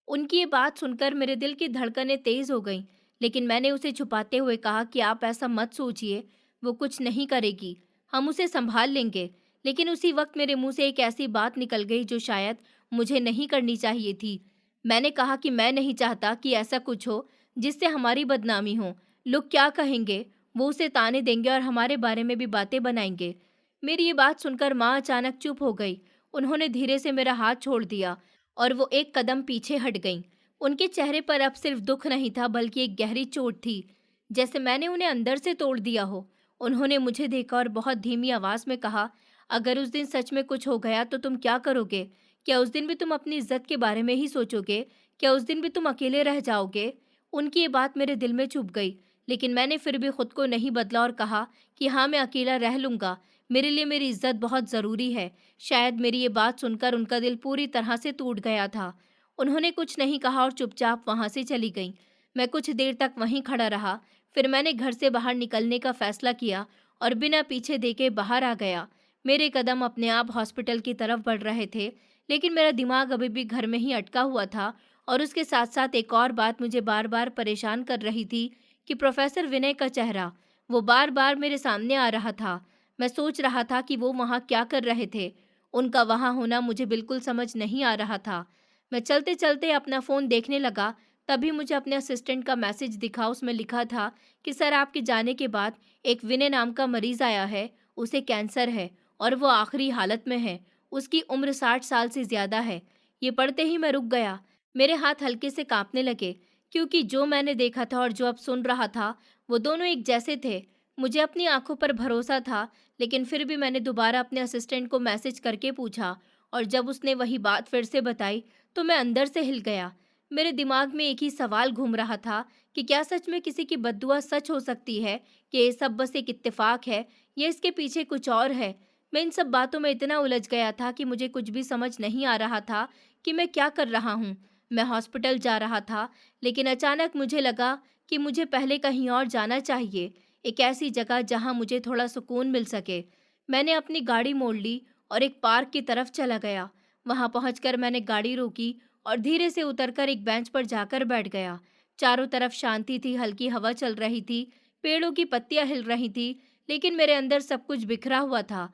उनकी ये बात सुनकर मेरे दिल की धड़कनें तेज हो गईं, लेकिन मैंने उसे छुपाते हुए कहा कि आप ऐसा मत सोचिए, वो कुछ नहीं करेगी, हम उसे संभाल लेंगे। लेकिन उसी वक्त मेरे मुंह से एक ऐसी बात निकल गई जो शायद मुझे नहीं करनी चाहिए थी। मैंने कहा कि मैं नहीं चाहता कि ऐसा कुछ हो जिससे हमारी बदनामी हो। लोग क्या कहेंगे, वो उसे ताने देंगे और हमारे बारे में भी बातें बनाएंगे। मेरी ये बात सुनकर माँ अचानक चुप हो गई। उन्होंने धीरे से मेरा हाथ छोड़ दिया और वो एक कदम पीछे हट गईं। उनके चेहरे पर अब सिर्फ दुख नहीं था, बल्कि एक गहरी चोट थी, जैसे मैंने उन्हें अंदर से तोड़ दिया हो। उन्होंने मुझे देखा और बहुत धीमी आवाज में कहा, अगर उस दिन सच में कुछ हो गया तो तुम क्या करोगे? क्या उस दिन भी तुम अपनी इज्जत के बारे में ही सोचोगे? क्या उस दिन भी तुम अकेले रह जाओगे? उनकी ये बात मेरे दिल में चुभ गई, लेकिन मैंने फिर भी खुद को नहीं बदला और कहा कि हाँ, मैं अकेला रह लूंगा। मेरे लिए मेरी इज्जत बहुत ज़रूरी है। शायद मेरी ये बात सुनकर उनका दिल पूरी तरह से टूट गया था। उन्होंने कुछ नहीं कहा और चुपचाप वहाँ से चली गईं। मैं कुछ देर तक वहीं खड़ा रहा, फिर मैंने घर से बाहर निकलने का फैसला किया और बिना पीछे देखे बाहर आ गया। मेरे कदम अपने आप हॉस्पिटल की तरफ बढ़ रहे थे, लेकिन मेरा दिमाग अभी भी घर में ही अटका हुआ था। और उसके साथ साथ एक और बात मुझे बार बार परेशान कर रही थी कि प्रोफेसर विनय का चेहरा, वो बार बार मेरे सामने आ रहा था। मैं सोच रहा था कि वो वहाँ क्या कर रहे थे। उनका वहाँ होना मुझे बिल्कुल समझ नहीं आ रहा था। मैं चलते चलते अपना फ़ोन देखने लगा, तभी मुझे अपने असिस्टेंट का मैसेज दिखा। उसमें लिखा था कि सर, आपके जाने के बाद एक विनय नाम का मरीज़ आया है, उसे कैंसर है और वो आखिरी हालत में है। उसकी उम्र 60 साल से ज़्यादा है। ये पढ़ते ही मैं रुक गया। मेरे हाथ हल्के से काँपने लगे, क्योंकि जो मैंने देखा था और जो अब सुन रहा था, वो दोनों एक जैसे थे। मुझे अपनी आँखों पर भरोसा था, लेकिन फिर भी मैंने दोबारा अपने असिस्टेंट को मैसेज करके पूछा, और जब उसने वही बात फिर से बताई तो मैं अंदर से हिल गया। मेरे दिमाग में एक ही सवाल घूम रहा था कि क्या सच में किसी की बद्दुआ सच हो सकती है, कि ये सब बस एक इत्तेफाक है या इसके पीछे कुछ और है। मैं इन सब बातों में इतना उलझ गया था कि मुझे कुछ भी समझ नहीं आ रहा था कि मैं क्या कर रहा हूँ। मैं हॉस्पिटल जा रहा था, लेकिन अचानक मुझे लगा कि मुझे पहले कहीं और जाना चाहिए, एक ऐसी जगह जहां मुझे थोड़ा सुकून मिल सके। मैंने अपनी गाड़ी मोड़ ली और एक पार्क की तरफ चला गया। वहां पहुंचकर मैंने गाड़ी रोकी और धीरे से उतरकर एक बेंच पर जाकर बैठ गया। चारों तरफ शांति थी, हल्की हवा चल रही थी, पेड़ों की पत्तियां हिल रही थी, लेकिन मेरे अंदर सब कुछ बिखरा हुआ था।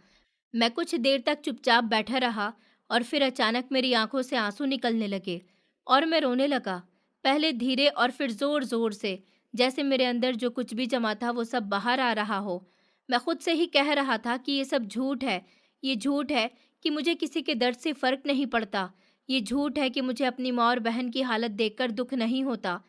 मैं कुछ देर तक चुपचाप बैठा रहा और फिर अचानक मेरी आंखों से आंसू निकलने लगे और मैं रोने लगा। पहले धीरे और फिर जोर जोर से, जैसे मेरे अंदर जो कुछ भी जमा था वो सब बाहर आ रहा हो। मैं खुद से ही कह रहा था कि ये सब झूठ है। ये झूठ है कि मुझे किसी के दर्द से फर्क नहीं पड़ता। ये झूठ है कि मुझे अपनी माँ और बहन की हालत देखकर दुख नहीं होता।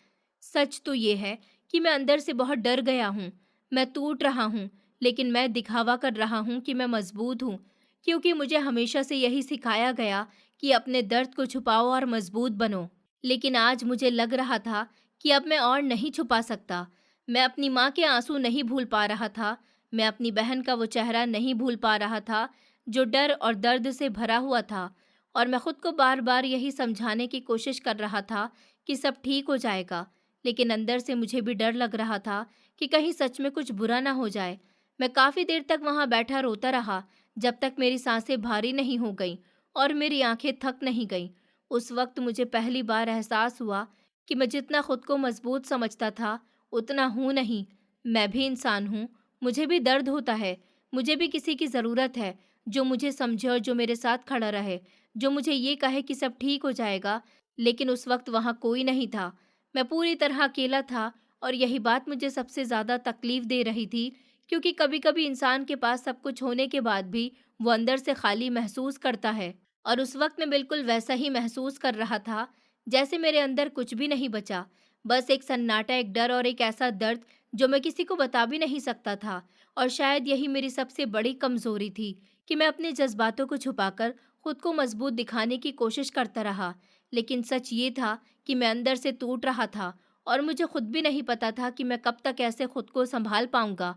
सच तो ये है कि मैं अंदर से बहुत डर गया हूँ। मैं टूट रहा हूँ, लेकिन मैं दिखावा कर रहा हूँ कि मैं मजबूत हूँ, क्योंकि मुझे हमेशा से यही सिखाया गया कि अपने दर्द को छुपाओ और मजबूत बनो। लेकिन आज मुझे लग रहा था कि अब मैं और नहीं छुपा सकता। मैं अपनी माँ के आंसू नहीं भूल पा रहा था। मैं अपनी बहन का वो चेहरा नहीं भूल पा रहा था, जो डर और दर्द से भरा हुआ था। और मैं खुद को बार बार यही समझाने की कोशिश कर रहा था कि सब ठीक हो जाएगा, लेकिन अंदर से मुझे भी डर लग रहा था कि कहीं सच में कुछ बुरा ना हो जाए। मैं काफ़ी देर तक वहाँ बैठा रोता रहा, जब तक मेरी सांसें भारी नहीं हो गईं और मेरी आंखें थक नहीं गईं। उस वक्त मुझे पहली बार एहसास हुआ कि मैं जितना खुद को मजबूत समझता था, उतना हूँ नहीं। मैं भी इंसान हूँ, मुझे भी दर्द होता है, मुझे भी किसी की ज़रूरत है जो मुझे समझे और जो मेरे साथ खड़ा रहे, जो मुझे ये कहे कि सब ठीक हो जाएगा। लेकिन उस वक्त वहाँ कोई नहीं था। मैं पूरी तरह अकेला था और यही बात मुझे सबसे ज़्यादा तकलीफ दे रही थी, क्योंकि कभी-कभी इंसान के पास सब कुछ होने के बाद भी वो अंदर से खाली महसूस करता है। और उस वक्त मैं बिल्कुल वैसा ही महसूस कर रहा था, जैसे मेरे अंदर कुछ भी नहीं बचा। बस एक सन्नाटा, एक डर और एक ऐसा दर्द जो मैं किसी को बता भी नहीं सकता था। और शायद यही मेरी सबसे बड़ी कमज़ोरी थी कि मैं अपने जज़्बातों को छुपाकर खुद को मज़बूत दिखाने की कोशिश करता रहा। लेकिन सच ये था कि मैं अंदर से टूट रहा था और मुझे खुद भी नहीं पता था कि मैं कब तक ऐसे खुद को सँभाल पाऊँगा।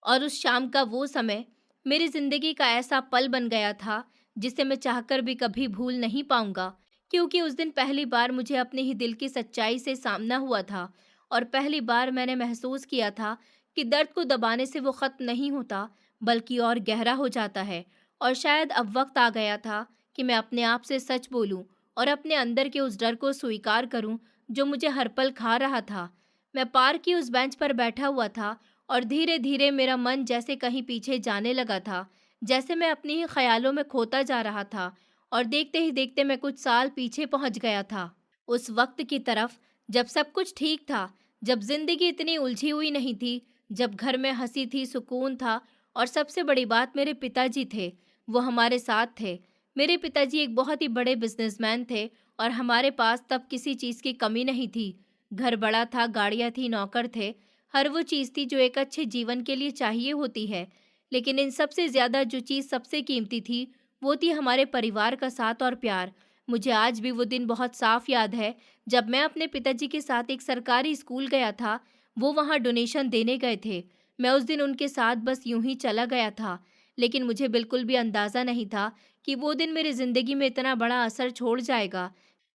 और उस शाम का वो समय मेरी ज़िंदगी का ऐसा पल बन गया था, जिसे मैं चाहकर भी कभी भूल नहीं पाऊँगा। क्योंकि उस दिन पहली बार मुझे अपने ही दिल की सच्चाई से सामना हुआ था और पहली बार मैंने महसूस किया था कि दर्द को दबाने से वो ख़त्म नहीं होता, बल्कि और गहरा हो जाता है। और शायद अब वक़्त आ गया था कि मैं अपने आप से सच बोलूँ और अपने अंदर के उस डर को स्वीकार करूँ, जो मुझे हर पल खा रहा था। मैं पार्क की उस बेंच पर बैठा हुआ था और धीरे-धीरे मेरा मन जैसे कहीं पीछे जाने लगा था, जैसे मैं अपने ही ख़्यालों में खोता जा रहा था और देखते ही देखते मैं कुछ साल पीछे पहुँच गया था। उस वक़्त की तरफ जब सब कुछ ठीक था, जब ज़िंदगी इतनी उलझी हुई नहीं थी, जब घर में हँसी थी, सुकून था और सबसे बड़ी बात मेरे पिताजी थे, वो हमारे साथ थे। मेरे पिताजी एक बहुत ही बड़े बिज़नेसमैन थे और हमारे पास तब किसी चीज़ की कमी नहीं थी। घर बड़ा था, गाड़ियाँ थी, नौकर थे, हर वो चीज़ थी जो एक अच्छे जीवन के लिए चाहिए होती है। लेकिन इन सबसे ज़्यादा जो चीज़ सबसे कीमती थी, वो थी हमारे परिवार का साथ और प्यार। मुझे आज भी वो दिन बहुत साफ याद है, जब मैं अपने पिताजी के साथ एक सरकारी स्कूल गया था। वो वहाँ डोनेशन देने गए थे। मैं उस दिन उनके साथ बस यूं ही चला गया था, लेकिन मुझे बिल्कुल भी अंदाज़ा नहीं था कि वो दिन मेरी ज़िंदगी में इतना बड़ा असर छोड़ जाएगा।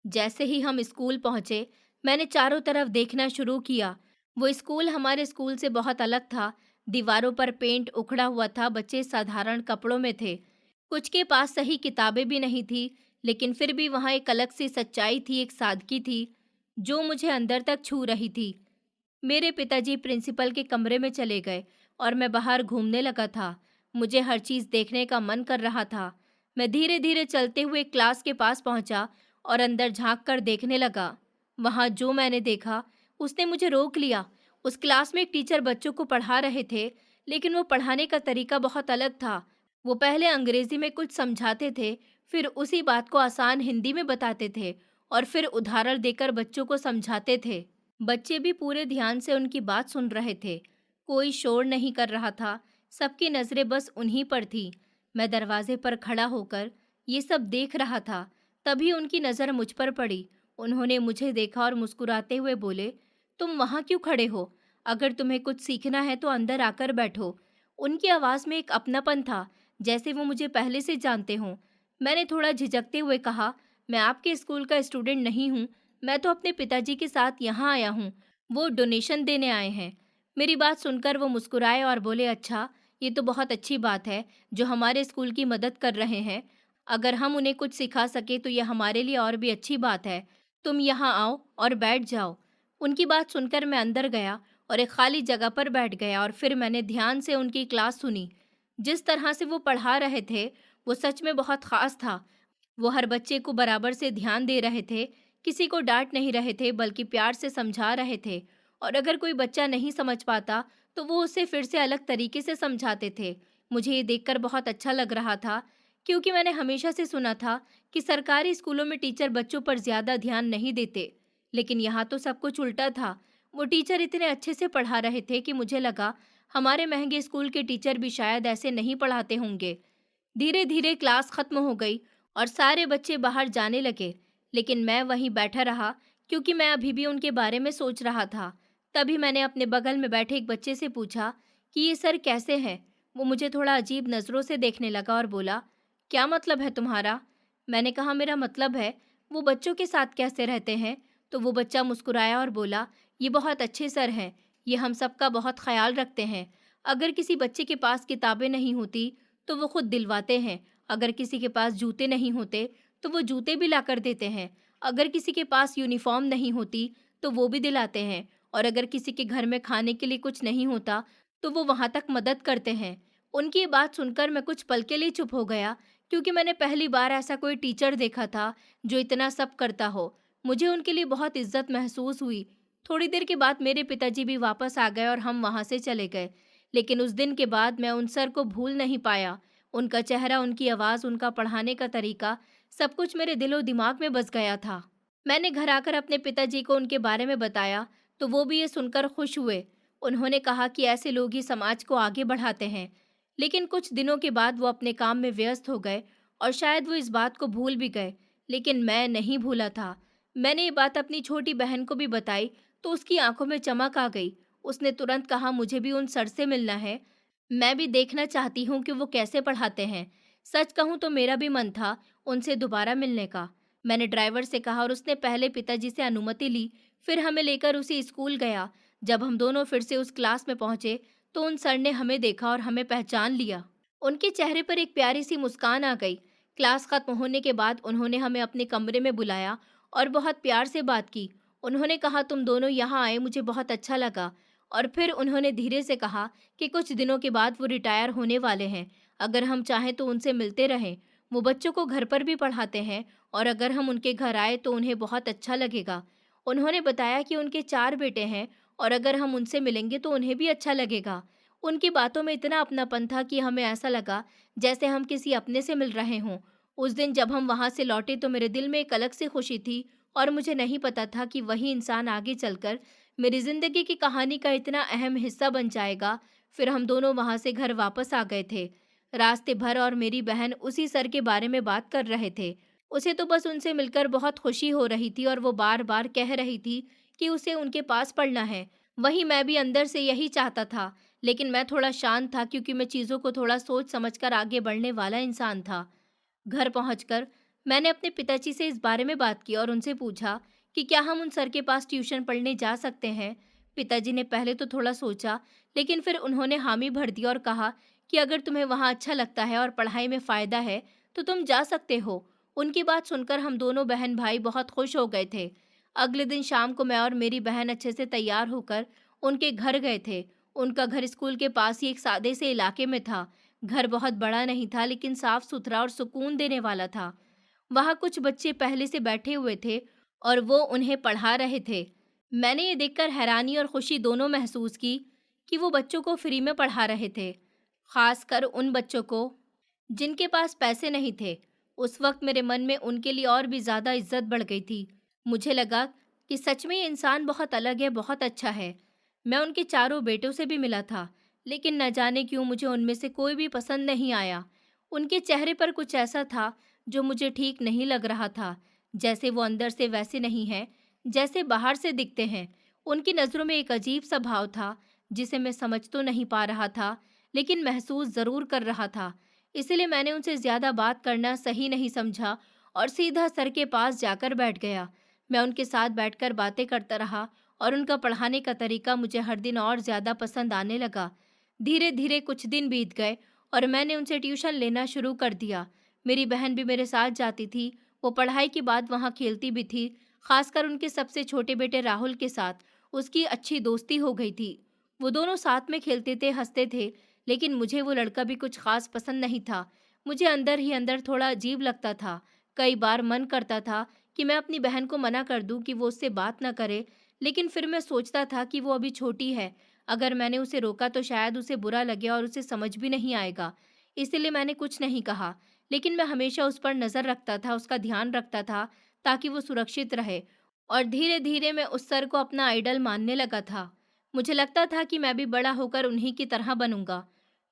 जैसे ही हम स्कूल पहुँचे, मैंने चारों तरफ देखना शुरू किया। वो स्कूल हमारे स्कूल से बहुत अलग था। दीवारों पर पेंट उखड़ा हुआ था, बच्चे साधारण कपड़ों में थे। कुछ के पास सही किताबें भी नहीं थी, लेकिन फिर भी वहाँ एक अलग सी सच्चाई थी, एक सादगी थी, जो मुझे अंदर तक छू रही थी। मेरे पिताजी प्रिंसिपल के कमरे में चले गए और मैं बाहर घूमने लगा था। मुझे हर चीज़ देखने का मन कर रहा था। मैं धीरे-धीरे चलते हुए क्लास के पास पहुंचा और अंदर झांक कर देखने लगा। वहां जो मैंने देखा, उसने मुझे रोक लिया। उस क्लास में एक टीचर बच्चों को पढ़ा रहे थे, लेकिन वो पढ़ाने का तरीका बहुत अलग था। वो पहले अंग्रेजी में कुछ समझाते थे, फिर उसी बात को आसान हिंदी में बताते थे और फिर उदाहरण देकर बच्चों को समझाते थे। बच्चे भी पूरे ध्यान से उनकी बात सुन रहे थे। कोई शोर नहीं कर रहा था, सबकी नज़रें बस उन्हीं पर थी। मैं दरवाजे पर खड़ा होकर ये सब देख रहा था, तभी उनकी नज़र मुझ पर पड़ी। उन्होंने मुझे देखा और मुस्कुराते हुए बोले, तुम वहाँ क्यों खड़े हो? अगर तुम्हें कुछ सीखना है तो अंदर आकर बैठो। उनकी आवाज़ में एक अपनापन था, जैसे वो मुझे पहले से जानते हों। मैंने थोड़ा झिझकते हुए कहा, मैं आपके स्कूल का स्टूडेंट नहीं हूँ, मैं तो अपने पिताजी के साथ यहाँ आया हूँ। वो डोनेशन देने आए हैं। मेरी बात सुनकर वो मुस्कुराए और बोले, अच्छा, ये तो बहुत अच्छी बात है जो हमारे स्कूल की मदद कर रहे हैं। अगर हम उन्हें कुछ सिखा सके तो यह हमारे लिए और भी अच्छी बात है। तुम यहाँ आओ और बैठ जाओ। उनकी बात सुनकर मैं अंदर गया और एक खाली जगह पर बैठ गया और फिर मैंने ध्यान से उनकी क्लास सुनी। जिस तरह से वो पढ़ा रहे थे, वो सच में बहुत खास था। वो हर बच्चे को बराबर से ध्यान दे रहे थे, किसी को डांट नहीं रहे थे, बल्कि प्यार से समझा रहे थे। और अगर कोई बच्चा नहीं समझ पाता, तो वो उसे फिर से अलग तरीके से समझाते थे। मुझे ये देखकर बहुत अच्छा लग रहा था, क्योंकि मैंने हमेशा से सुना था कि सरकारी स्कूलों में टीचर बच्चों पर ज़्यादा ध्यान नहीं देते। लेकिन यहाँ तो सब कुछ उल्टा था। वो टीचर इतने अच्छे से पढ़ा रहे थे कि मुझे लगा हमारे महंगे स्कूल के टीचर भी शायद ऐसे नहीं पढ़ाते होंगे। धीरे धीरे क्लास खत्म हो गई और सारे बच्चे बाहर जाने लगे, लेकिन मैं वहीं बैठा रहा, क्योंकि मैं अभी भी उनके बारे में सोच रहा था। तभी मैंने अपने बगल में बैठे एक बच्चे से पूछा कि ये सर कैसे हैं। वो मुझे थोड़ा अजीब नज़रों से देखने लगा और बोला, क्या मतलब है तुम्हारा? मैंने कहा, मेरा मतलब है वो बच्चों के साथ कैसे रहते हैं। तो वो बच्चा मुस्कुराया और बोला, ये बहुत अच्छे सर हैं, ये हम सबका बहुत ख्याल रखते हैं। अगर किसी बच्चे के पास किताबें नहीं होती तो वो खुद दिलवाते हैं। अगर किसी के पास जूते नहीं होते, तो वो जूते भी लाकर देते हैं। अगर किसी के पास यूनिफ़ॉर्म नहीं होती, तो वो भी दिलाते हैं। और अगर किसी के घर में खाने के लिए कुछ नहीं होता, तो वो वहाँ तक मदद करते हैं। उनकी ये बात सुनकर मैं कुछ पल के लिए चुप हो गया, क्योंकि मैंने पहली बार ऐसा कोई टीचर देखा था, जो इतना सब करता हो। मुझे उनके लिए बहुत इज्जत महसूस हुई। थोड़ी देर के बाद मेरे पिताजी भी वापस आ गए और हम वहाँ से चले गए। लेकिन उस दिन के बाद मैं उन सर को भूल नहीं पाया। उनका चेहरा, उनकी आवाज़, उनका पढ़ाने का तरीका, सब कुछ मेरे दिलो दिमाग में बस गया था। मैंने घर आकर अपने पिताजी को उनके बारे में बताया, तो वो भी ये सुनकर खुश हुए। उन्होंने कहा कि ऐसे लोग ही समाज को आगे बढ़ाते हैं। लेकिन कुछ दिनों के बाद वो अपने काम में व्यस्त हो गए और शायद वो इस बात को भूल भी गए, लेकिन मैं नहीं भूला था। मैंने ये बात अपनी छोटी बहन को भी बताई, तो उसकी आंखों में चमक आ गई। उसने तुरंत कहा, मुझे भी उन सर से मिलना है। मैं भी देखना चाहती हूँ कि वो कैसे पढ़ाते हैं। सच कहूँ तो मेरा भी मन था उनसे दोबारा मिलने का। मैंने ड्राइवर से कहा और उसने पहले पिताजी से अनुमति ली, फिर हमें लेकर उसी स्कूल गया। जब हम दोनों फिर से उस क्लास में पहुंचे, तो उन सर ने हमें देखा और हमें पहचान लिया। उनके चेहरे पर एक प्यारी सी मुस्कान आ गई। क्लास खत्म होने के बाद उन्होंने हमें अपने कमरे में बुलाया और बहुत प्यार से बात की। उन्होंने कहा, तुम दोनों यहाँ आए, मुझे बहुत अच्छा लगा। और फिर उन्होंने धीरे से कहा कि कुछ दिनों के बाद वो रिटायर होने वाले हैं। अगर हम चाहें तो उनसे मिलते रहें। वो बच्चों को घर पर भी पढ़ाते हैं और अगर हम उनके घर आए तो उन्हें बहुत अच्छा लगेगा। उन्होंने बताया कि उनके 4 बेटे हैं और अगर हम उनसे मिलेंगे तो उन्हें भी अच्छा लगेगा। उनकी बातों में इतना अपनापन था कि हमें ऐसा लगा जैसे हम किसी अपने से मिल रहे हों। उस दिन जब हम वहाँ से लौटे तो मेरे दिल में एक अलग सी खुशी थी और मुझे नहीं पता था कि वही इंसान आगे चलकर मेरी ज़िंदगी की कहानी का इतना अहम हिस्सा बन जाएगा। फिर हम दोनों वहाँ से घर वापस आ गए थे। रास्ते भर और मेरी बहन उसी सर के बारे में बात कर रहे थे। उसे तो बस उनसे मिलकर बहुत खुशी हो रही थी और वो बार-बार कह रही थी कि उसे उनके पास पढ़ना है। वहीं मैं भी अंदर से यही चाहता था, लेकिन मैं थोड़ा शांत था क्योंकि मैं चीज़ों को थोड़ा सोच समझकर आगे बढ़ने वाला इंसान था। घर पहुंचकर मैंने अपने पिताजी से इस बारे में बात की और उनसे पूछा कि क्या हम उन सर के पास ट्यूशन पढ़ने जा सकते हैं। पिताजी ने पहले तो थोड़ा सोचा, लेकिन फिर उन्होंने हामी भर दी और कहा कि अगर तुम्हें वहाँ अच्छा लगता है और पढ़ाई में फ़ायदा है तो तुम जा सकते हो। उनकी बात सुनकर हम दोनों बहन भाई बहुत खुश हो गए थे। अगले दिन शाम को मैं और मेरी बहन अच्छे से तैयार होकर उनके घर गए थे। उनका घर स्कूल के पास ही एक सादे से इलाके में था। घर बहुत बड़ा नहीं था, लेकिन साफ सुथरा और सुकून देने वाला था। वहाँ कुछ बच्चे पहले से बैठे हुए थे और वो उन्हें पढ़ा रहे थे। मैंने ये देखकर हैरानी और खुशी दोनों महसूस की कि वो बच्चों को फ्री में पढ़ा रहे थे, खासकर उन बच्चों को जिनके पास पैसे नहीं थे। उस वक्त मेरे मन में उनके लिए और भी ज़्यादा इज्जत बढ़ गई थी। मुझे लगा कि सच में ये इंसान बहुत अलग है, बहुत अच्छा है। मैं उनके चारों बेटों से भी मिला था, लेकिन न जाने क्यों मुझे उनमें से कोई भी पसंद नहीं आया। उनके चेहरे पर कुछ ऐसा था जो मुझे ठीक नहीं लग रहा था। जैसे वो अंदर से वैसे नहीं हैं, जैसे बाहर से दिखते हैं। उनकी नज़रों में एक अजीब सा भाव था, जिसे मैं समझ तो नहीं पा रहा था, लेकिन महसूस ज़रूर कर रहा था। इसलिए मैंने उनसे ज़्यादा बात करना सही नहीं समझा और सीधा सर के पास जाकर बैठ गया। मैं उनके साथ बैठकर बातें करता रहा और उनका पढ़ाने का तरीका मुझे हर दिन और ज़्यादा पसंद आने लगा। धीरे धीरे कुछ दिन बीत गए और मैंने उनसे ट्यूशन लेना शुरू कर दिया। मेरी बहन भी मेरे साथ जाती थी। वो पढ़ाई के बाद वहाँ खेलती भी थी, खासकर उनके सबसे छोटे बेटे राहुल के साथ उसकी अच्छी दोस्ती हो गई थी। वो दोनों साथ में खेलते थे, हंसते थे, लेकिन मुझे वो लड़का भी कुछ खास पसंद नहीं था। मुझे अंदर ही अंदर थोड़ा अजीब लगता था। कई बार मन करता था कि मैं अपनी बहन को मना कर दूं कि वो उससे बात न करे, लेकिन फिर मैं सोचता था कि वो अभी छोटी है। अगर मैंने उसे रोका तो शायद उसे बुरा लगे और उसे समझ भी नहीं आएगा। इसलिए मैंने कुछ नहीं कहा, लेकिन मैं हमेशा उस पर नज़र रखता था, उसका ध्यान रखता था ताकि वो सुरक्षित रहे। और धीरे-धीरे मैं उस सर को अपना आइडल मानने लगा था। मुझे लगता था कि मैं भी बड़ा होकर उन्हीं की तरह बनूंगा,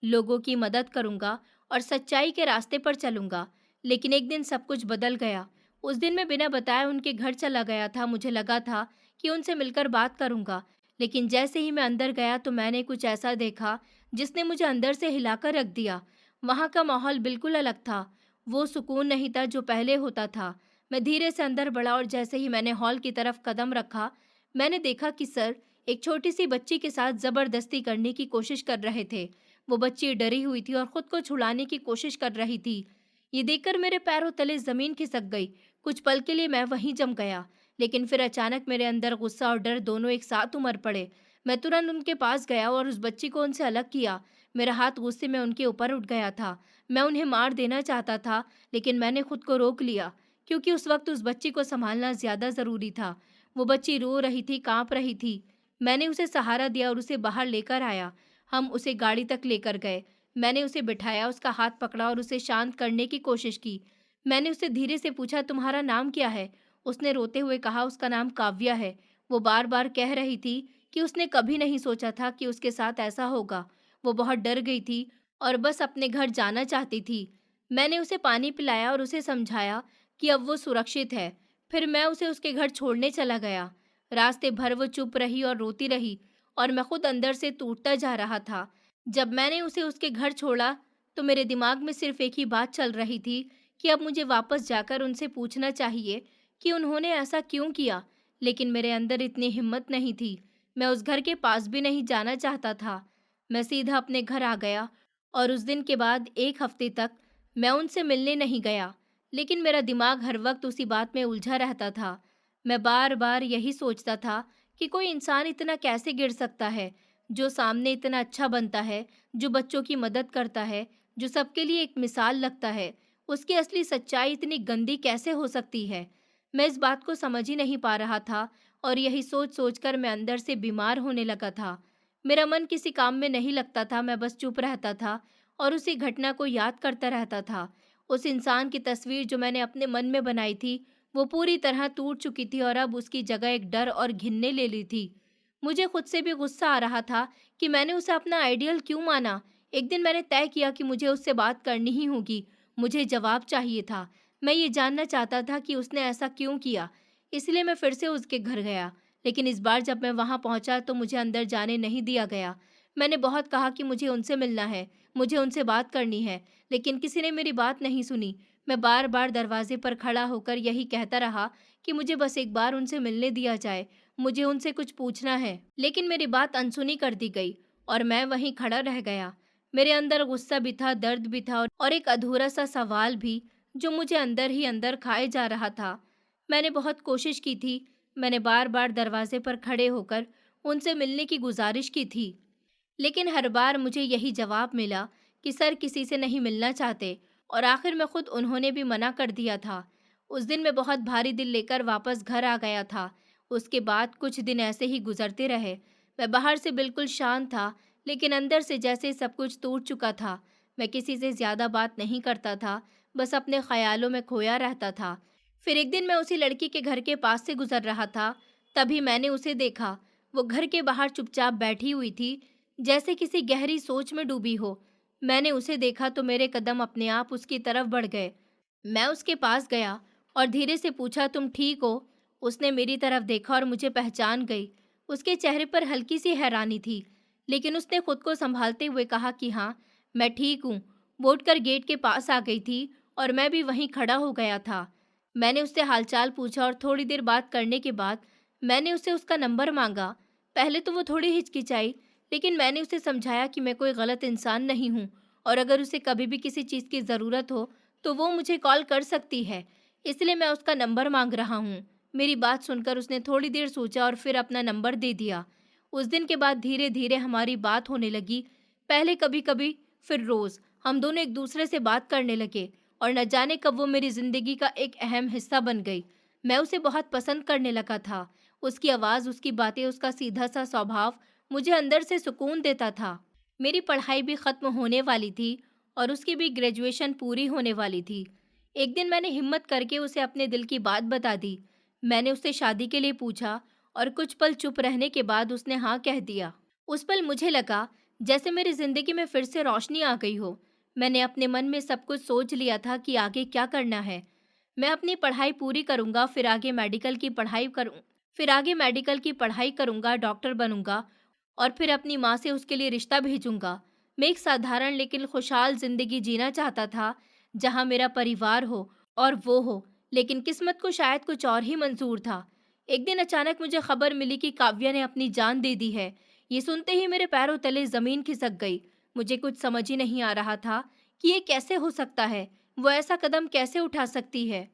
लोगों की मदद करूंगा और सच्चाई के रास्ते पर चलूंगा। लेकिन एक दिन सब कुछ बदल गया। उस दिन मैं बिना बताए उनके घर चला गया था। मुझे लगा था कि उनसे मिलकर बात करूंगा, लेकिन जैसे ही मैं अंदर गया तो मैंने कुछ ऐसा देखा जिसने मुझे अंदर से हिलाकर रख दिया। वहाँ का माहौल बिल्कुल अलग था। वो सुकून नहीं था जो पहले होता था। मैं धीरे से अंदर बढ़ा और जैसे ही मैंने हॉल की तरफ कदम रखा, मैंने देखा कि सर एक छोटी सी बच्ची के साथ जबरदस्ती करने की कोशिश कर रहे थे। वो बच्ची डरी हुई थी और खुद को छुड़ाने की कोशिश कर रही थी। ये देखकर मेरे पैरों तले जमीन खिसक गई। कुछ पल के लिए मैं वहीं जम गया, लेकिन फिर अचानक मेरे अंदर गुस्सा और डर दोनों एक साथ उमड़ पड़े। मैं तुरंत उनके पास गया और उस बच्ची को उनसे अलग किया। मेरा हाथ गुस्से में उनके ऊपर उठ गया था। मैं उन्हें मार देना चाहता था, लेकिन मैंने खुद को रोक लिया क्योंकि उस वक्त उस बच्ची को संभालना ज़्यादा ज़रूरी था। वो बच्ची रो रही थी, काँप रही थी। मैंने उसे सहारा दिया और उसे बाहर लेकर आया। हम उसे गाड़ी तक लेकर गए। मैंने उसे बिठाया, उसका हाथ पकड़ा और उसे शांत करने की कोशिश की। मैंने उससे धीरे से पूछा, तुम्हारा नाम क्या है? उसने रोते हुए कहा, उसका नाम काव्या है। वो बार-बार कह रही थी कि उसने कभी नहीं सोचा था कि उसके साथ ऐसा होगा। वो बहुत डर गई थी और बस अपने घर जाना चाहती थी। मैंने उसे पानी पिलाया और उसे समझाया कि अब वो सुरक्षित है। फिर मैं उसे उसके घर छोड़ने चला गया। रास्ते भर वो चुप रही और रोती रही और मैं खुद अंदर से टूटता जा रहा था। जब मैंने उसे उसके घर छोड़ा, तो मेरे दिमाग में सिर्फ एक ही बात चल रही थी कि अब मुझे वापस जाकर उनसे पूछना चाहिए कि उन्होंने ऐसा क्यों किया। लेकिन मेरे अंदर इतनी हिम्मत नहीं थी। मैं उस घर के पास भी नहीं जाना चाहता था। मैं सीधा अपने घर आ गया और उस दिन के बाद 1 हफ्ते तक मैं उनसे मिलने नहीं गया। लेकिन मेरा दिमाग हर वक्त उसी बात में उलझा रहता था। मैं बार-बार यही सोचता था कि कोई इंसान इतना कैसे गिर सकता है, जो सामने इतना अच्छा बनता है, जो बच्चों की मदद करता है, जो सबके लिए एक मिसाल लगता है, उसकी असली सच्चाई इतनी गंदी कैसे हो सकती है? मैं इस बात को समझ ही नहीं पा रहा था और यही सोच-सोच कर मैं अंदर से बीमार होने लगा था। मेरा मन किसी काम में नहीं लगता था, मैं बस चुप रहता था और उसी घटना को याद करता रहता था। उस इंसान की तस्वीर जो मैंने अपने मन में बनाई थी, वो पूरी तरह टूट चुकी थी और अब उसकी जगह एक डर और घिन ने ले ली थी। मुझे खुद से भी गुस्सा आ रहा था कि मैंने उसे अपना आइडियल क्यों माना। एक दिन मैंने तय किया कि मुझे उससे बात करनी ही होगी। मुझे जवाब चाहिए था। मैं ये जानना चाहता था कि उसने ऐसा क्यों किया। इसलिए मैं फिर से उसके घर गया। लेकिन इस बार जब मैं वहाँ पहुँचा तो मुझे अंदर जाने नहीं दिया गया। मैंने बहुत कहा कि मुझे उनसे मिलना है, मुझे उनसे बात करनी है, लेकिन किसी ने मेरी बात नहीं सुनी। मैं बार-बार दरवाजे पर खड़ा होकर यही कहता रहा कि मुझे बस एक बार उनसे मिलने दिया जाए, मुझे उनसे कुछ पूछना है। लेकिन मेरी बात अनसुनी कर दी गई और मैं वहीं खड़ा रह गया। मेरे अंदर गुस्सा भी था, दर्द भी था और एक अधूरा-सा सवाल भी, जो मुझे अंदर ही अंदर खाए जा रहा था। मैंने बहुत कोशिश की थी, मैंने बार-बार दरवाजे पर खड़े होकर उनसे मिलने की गुज़ारिश की थी, लेकिन हर बार मुझे यही जवाब मिला कि सर किसी से नहीं मिलना चाहते और आखिर में खुद उन्होंने भी मना कर दिया था। उस दिन मैं बहुत भारी दिल लेकर वापस घर आ गया था। उसके बाद कुछ दिन ऐसे ही गुजरते रहे। मैं बाहर से बिल्कुल शांत था, लेकिन अंदर से जैसे सब कुछ टूट चुका था। मैं किसी से ज़्यादा बात नहीं करता था, बस अपने ख्यालों में खोया रहता था। फिर एक दिन मैं उसी लड़की के घर के पास से गुजर रहा था, तभी मैंने उसे देखा। वो घर के बाहर चुपचाप बैठी हुई थी, जैसे किसी गहरी सोच में डूबी हो। मैंने उसे देखा तो मेरे कदम अपने आप उसकी तरफ बढ़ गए। मैं उसके पास गया और धीरे से पूछा, तुम ठीक हो? उसने मेरी तरफ देखा और मुझे पहचान गई। उसके चेहरे पर हल्की सी हैरानी थी, लेकिन उसने खुद को संभालते हुए कहा कि हाँ, मैं ठीक हूँ। वो उठकर गेट के पास आ गई थी और मैं भी वहीं खड़ा हो गया था। मैंने उससे हालचाल पूछा और थोड़ी देर बात करने के बाद मैंने उससे उसका नंबर मांगा। पहले तो वो थोड़ी हिचकिचाई, लेकिन मैंने उसे समझाया कि मैं कोई गलत इंसान नहीं हूँ और अगर उसे कभी भी किसी चीज़ की ज़रूरत हो तो वो मुझे कॉल कर सकती है, इसलिए मैं उसका नंबर मांग रहा हूँ। मेरी बात सुनकर उसने थोड़ी देर सोचा और फिर अपना नंबर दे दिया। उस दिन के बाद धीरे धीरे हमारी बात होने लगी। पहले कभी कभी, फिर रोज़ हम दोनों एक दूसरे से बात करने लगे और न जाने कब वो मेरी ज़िंदगी का एक अहम हिस्सा बन गई। मैं उसे बहुत पसंद करने लगा था। उसकी आवाज़, उसकी बातें, उसका सीधा सा स्वभाव मुझे अंदर से सुकून देता था। मेरी पढ़ाई भी ख़त्म होने वाली थी और उसकी भी ग्रेजुएशन पूरी होने वाली थी। एक दिन मैंने हिम्मत करके उसे अपने दिल की बात बता दी। मैंने उससे शादी के लिए पूछा और कुछ पल चुप रहने के बाद उसने हाँ कह दिया। उस पल मुझे लगा जैसे मेरी ज़िंदगी में फिर से रोशनी आ गई हो। मैंने अपने मन में सब कुछ सोच लिया था कि आगे क्या करना है। मैं अपनी पढ़ाई पूरी करूँगा, फिर आगे मेडिकल की पढ़ाई करूँगा, डॉक्टर बनूँगा और फिर अपनी माँ से उसके लिए रिश्ता भेजूँगा। मैं एक साधारण लेकिन खुशहाल ज़िंदगी जीना चाहता था, जहाँ मेरा परिवार हो और वो हो, लेकिन किस्मत को शायद कुछ और ही मंज़ूर था। एक दिन अचानक मुझे खबर मिली कि काव्या ने अपनी जान दे दी है। ये सुनते ही मेरे पैरों तले ज़मीन खिसक गई। मुझे कुछ समझ ही नहीं आ रहा था कि ये कैसे हो सकता है? वो ऐसा कदम कैसे उठा सकती है?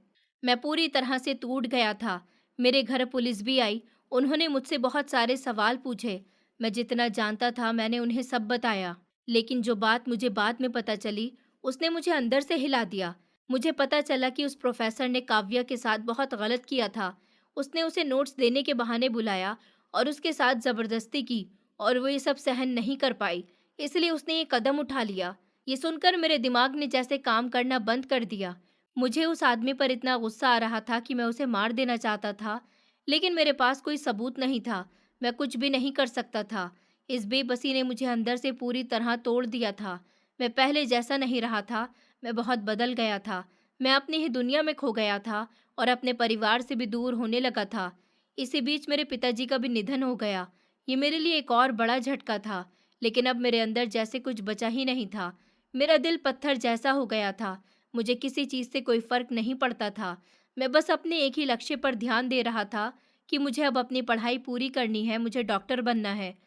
मैं पूरी तरह से टूट गया था। मेरे घर पुलिस भी आई। उन्होंने मुझसे बहुत सारे सवाल पूछे। मैं जितना जानता था मैंने उन्हें सब बताया। लेकिन जो बात मुझे बाद में पता चली, उसने मुझे अंदर से हिला दिया। मुझे पता चला कि उस प्रोफेसर ने काव्या के साथ बहुत गलत किया था। उसने उसे नोट्स देने के बहाने बुलाया और उसके साथ ज़बरदस्ती की और वो ये सब सहन नहीं कर पाई, इसलिए उसने ये कदम उठा लिया। ये सुनकर मेरे दिमाग ने जैसे काम करना बंद कर दिया। मुझे उस आदमी पर इतना गुस्सा आ रहा था कि मैं उसे मार देना चाहता था, लेकिन मेरे पास कोई सबूत नहीं था। मैं कुछ भी नहीं कर सकता था। इस बेबसी ने मुझे अंदर से पूरी तरह तोड़ दिया था। मैं पहले जैसा नहीं रहा था, मैं बहुत बदल गया था। मैं अपनी ही दुनिया में खो गया था और अपने परिवार से भी दूर होने लगा था। इसी बीच मेरे पिताजी का भी निधन हो गया। ये मेरे लिए एक और बड़ा झटका था, लेकिन अब मेरे अंदर जैसे कुछ बचा ही नहीं था। मेरा दिल पत्थर जैसा हो गया था। मुझे किसी चीज़ से कोई फ़र्क नहीं पड़ता था। मैं बस अपने एक ही लक्ष्य पर ध्यान दे रहा था कि मुझे अब अपनी पढ़ाई पूरी करनी है, मुझे डॉक्टर बनना है।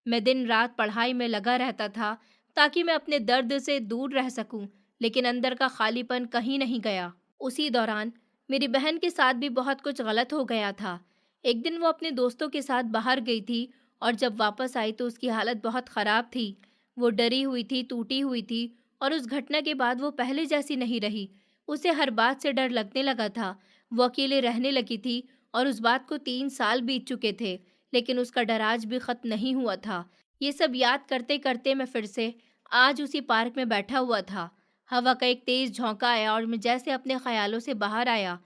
मैं दिन-रात पढ़ाई में लगा रहता था ताकि मैं अपने दर्द से दूर रह सकूं, लेकिन अंदर का खालीपन कहीं नहीं गया। उसी दौरान मेरी बहन के साथ भी बहुत कुछ गलत हो गया था। एक दिन वो अपने दोस्तों के साथ बाहर गई थी और जब वापस आई तो उसकी हालत बहुत ख़राब थी। वो डरी हुई थी, टूटी हुई थी और उस घटना के बाद वो पहले जैसी नहीं रही। उसे हर बात से डर लगने लगा था। वो अकेले रहने लगी थी और उस बात को 3 साल बीत चुके थे, लेकिन उसका डर आज भी ख़त्म नहीं हुआ था। ये सब याद करते-करते मैं फिर से आज उसी पार्क में बैठा हुआ था। हवा का एक तेज़ झोंका आया और मैं जैसे अपने ख़यालों से बाहर आया।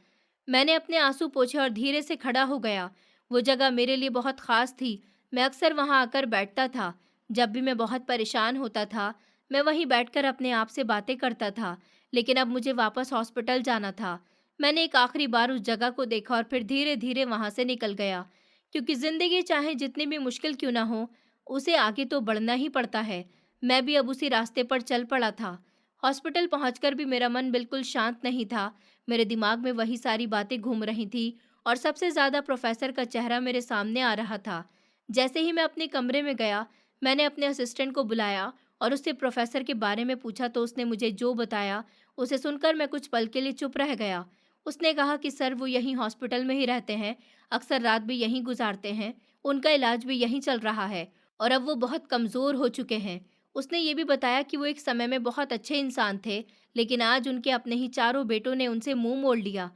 मैंने अपने आंसू पोंछे और धीरे से खड़ा हो गया। वो जगह मेरे लिए बहुत ख़ास थी। मैं अक्सर वहाँ आकर बैठता था। जब भी मैं बहुत परेशान होता था, मैं वहीं बैठकर अपने आप से बातें करता था। लेकिन अब मुझे वापस हॉस्पिटल जाना था। मैंने एक आखिरी बार उस जगह को देखा और फिर धीरे-धीरे वहाँ से निकल गया। क्योंकि ज़िंदगी चाहे जितनी भी मुश्किल क्यों ना हो, उसे आगे तो बढ़ना ही पड़ता है। मैं भी अब उसी रास्ते पर चल पड़ा था। हॉस्पिटल पहुंचकर भी मेरा मन बिल्कुल शांत नहीं था। मेरे दिमाग में वही सारी बातें घूम रही थी और सबसे ज़्यादा प्रोफेसर का चेहरा मेरे सामने आ रहा था। जैसे ही मैं अपने कमरे में गया, मैंने अपने असिस्टेंट को बुलाया और उससे प्रोफेसर के बारे में पूछा तो उसने मुझे जो बताया, उसे सुनकर मैं कुछ पल के लिए चुप रह गया। उसने कहा कि सर वो यहीं हॉस्पिटल में ही रहते हैं, अक्सर रात भी यहीं गुजारते हैं, उनका इलाज भी यहीं चल रहा है और अब वो बहुत कमज़ोर हो चुके हैं। उसने ये भी बताया कि वो एक समय में बहुत अच्छे इंसान थे, लेकिन आज उनके अपने ही चारों बेटों ने उनसे मुंह मोड़ लिया।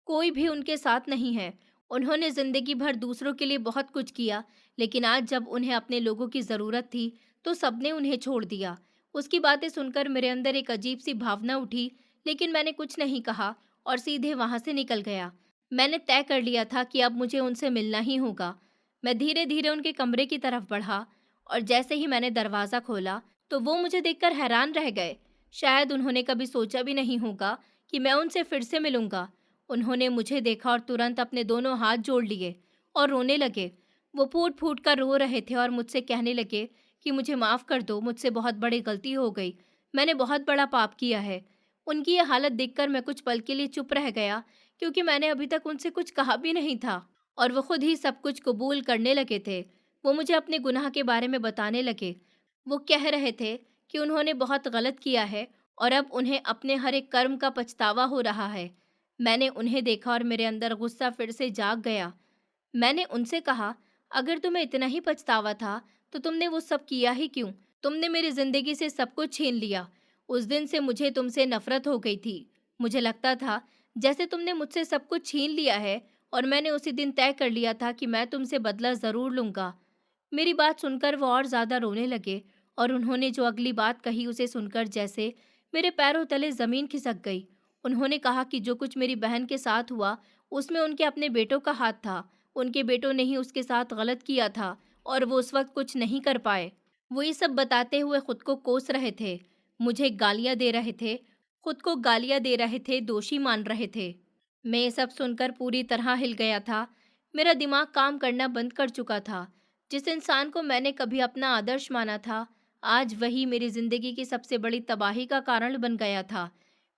कोई भी उनके साथ नहीं है। उन्होंने ज़िंदगी भर दूसरों के लिए बहुत कुछ किया, लेकिन आज जब उन्हें अपने लोगों की ज़रूरत थी, तो सबने उन्हें छोड़ दिया। उसकी बातें सुनकर मेरे अंदर एक अजीब-सी भावना उठी, लेकिन मैंने कुछ नहीं कहा और सीधे वहाँ से निकल गया। मैंने तय कर लिया था कि अब मुझे उनसे मिलना ही होगा। मैं धीरे-धीरे उनके कमरे की तरफ बढ़ा और जैसे ही मैंने दरवाज़ा खोला, तो वो मुझे देखकर हैरान रह गए। शायद उन्होंने कभी सोचा भी नहीं होगा कि मैं उनसे फिर से मिलूँगा। उन्होंने मुझे देखा और तुरंत अपने दोनों हाथ जोड़ लिए और रोने लगे। वो फूट-फूट कर रो रहे थे और मुझसे कहने लगे कि मुझे माफ़ कर दो, मुझसे बहुत बड़ी गलती हो गई। मैंने बहुत बड़ा पाप किया है। उनकी ये हालत देखकर मैं कुछ पल के लिए चुप रह गया, क्योंकि मैंने अभी तक उनसे कुछ कहा भी नहीं था और वो खुद ही सब कुछ कबूल करने लगे थे। वो मुझे अपने गुनाह के बारे में बताने लगे। वो कह रहे थे कि उन्होंने बहुत गलत किया है और अब उन्हें अपने हर एक कर्म का पछतावा हो रहा है। मैंने उन्हें देखा और मेरे अंदर गुस्सा फिर से जाग गया। मैंने उनसे कहा, अगर तुम्हें इतना ही पछतावा था, तो तुमने वो सब किया ही क्यों? तुमने मेरी ज़िंदगी से सब कुछ छीन लिया। उस दिन से मुझे तुमसे नफ़रत हो गई थी। मुझे लगता था जैसे तुमने मुझसे सब कुछ छीन लिया है और मैंने उसी दिन तय कर लिया था कि मैं तुमसे बदला ज़रूर लूँगा। मेरी बात सुनकर वो और ज़्यादा रोने लगे और उन्होंने जो अगली बात कही उसे सुनकर जैसे मेरे पैरों तले ज़मीन खिसक गई। उन्होंने कहा कि जो कुछ मेरी बहन के साथ हुआ, उसमें उनके अपने बेटों का हाथ था। उनके बेटों ने ही उसके साथ गलत किया था और वो उस वक्त कुछ नहीं कर पाए। वो ये सब बताते हुए खुद को कोस रहे थे, मुझे गालियाँ दे रहे थे, खुद को गालियाँ दे रहे थे, दोषी मान रहे थे। मैं ये सब सुनकर पूरी तरह हिल गया था। मेरा दिमाग काम करना बंद कर चुका था। जिस इंसान को मैंने कभी अपना आदर्श माना था, आज वही मेरी ज़िंदगी की सबसे बड़ी तबाही का कारण बन गया था।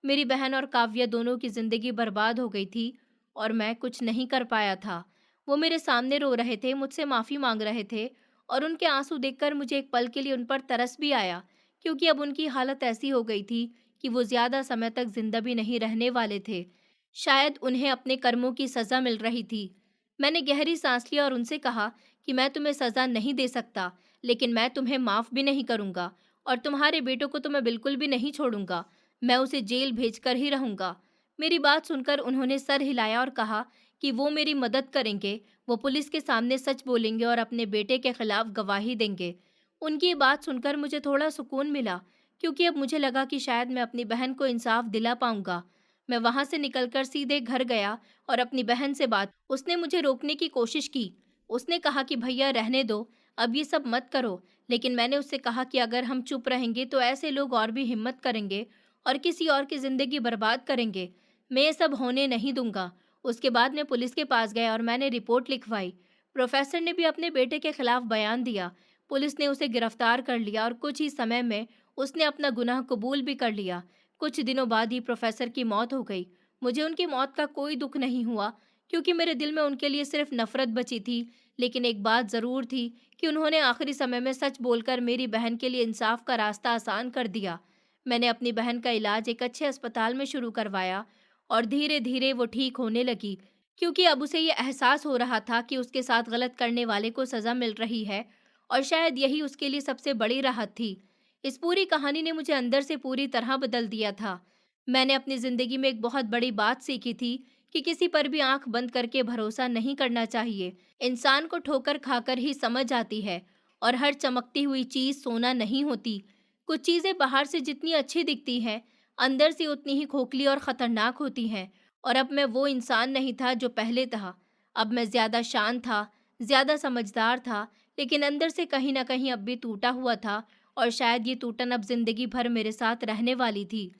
मेरी बहन और काव्या दोनों की ज़िंदगी बर्बाद हो गई थी और मैं कुछ नहीं कर पाया था। वो मेरे सामने रो रहे थे, मुझसे माफ़ी मांग रहे थे और उनके आंसू देखकर मुझे एक पल के लिए उन पर तरस भी आया, क्योंकि अब उनकी हालत ऐसी हो गई थी कि वो ज़्यादा समय तक जिंदा भी नहीं रहने वाले थे। शायद उन्हें अपने कर्मों की सज़ा मिल रही थी। मैंने गहरी सांस लिया और उनसे कहा कि मैं तुम्हें सज़ा नहीं दे सकता, लेकिन मैं तुम्हें माफ़ भी नहीं करूँगा और तुम्हारे बेटों को तो मैं बिल्कुल भी नहीं छोड़ूंगा। मैं उसे जेल भेजकर ही रहूंगा। मेरी बात सुनकर उन्होंने सर हिलाया और कहा कि वो मेरी मदद करेंगे, वो पुलिस के सामने सच बोलेंगे और अपने बेटे के खिलाफ गवाही देंगे। उनकी ये बात सुनकर मुझे थोड़ा सुकून मिला, क्योंकि अब मुझे लगा कि शायद मैं अपनी बहन को इंसाफ दिला पाऊंगा। मैं वहां से निकलकर सीधे घर गया और अपनी बहन से बात। उसने मुझे रोकने की कोशिश की। उसने कहा कि भैया रहने दो, अब ये सब मत करो। लेकिन मैंने उससे कहा कि अगर हम चुप रहेंगे तो ऐसे लोग और भी हिम्मत करेंगे और किसी और की जिंदगी बर्बाद करेंगे। मैं ये सब होने नहीं दूंगा। उसके बाद मैं पुलिस के पास गया और मैंने रिपोर्ट लिखवाई। प्रोफेसर ने भी अपने बेटे के खिलाफ बयान दिया। पुलिस ने उसे गिरफ्तार कर लिया और कुछ ही समय में उसने अपना गुनाह कबूल भी कर लिया। कुछ दिनों बाद ही प्रोफेसर की मौत हो गई। मुझे उनकी मौत का कोई दुख नहीं हुआ, क्योंकि मेरे दिल में उनके लिए सिर्फ नफरत बची थी। लेकिन एक बात ज़रूर थी कि उन्होंने आखिरी समय में सच बोलकर मेरी बहन के लिए इंसाफ का रास्ता आसान कर दिया। मैंने अपनी बहन का इलाज एक अच्छे अस्पताल में शुरू करवाया और धीरे धीरे वो ठीक होने लगी, क्योंकि अब उसे ये एहसास हो रहा था कि उसके साथ गलत करने वाले को सज़ा मिल रही है, और शायद यही उसके लिए सबसे बड़ी राहत थी। इस पूरी कहानी ने मुझे अंदर से पूरी तरह बदल दिया था। मैंने अपनी ज़िंदगी में एक बहुत बड़ी बात सीखी थी कि किसी पर भी आंख बंद करके भरोसा नहीं करना चाहिए। इंसान को ठोकर खाकर ही समझ आती है, और हर चमकती हुई चीज़ सोना नहीं होती। कुछ चीज़ें बाहर से जितनी अच्छी दिखती हैं, अंदर से उतनी ही खोखली और ख़तरनाक होती हैं। और अब मैं वो इंसान नहीं था जो पहले था। अब मैं ज़्यादा शांत था, ज़्यादा समझदार था, लेकिन अंदर से कहीं न कहीं अब भी टूटा हुआ था, और शायद ये टूटन अब ज़िंदगी भर मेरे साथ रहने वाली थी।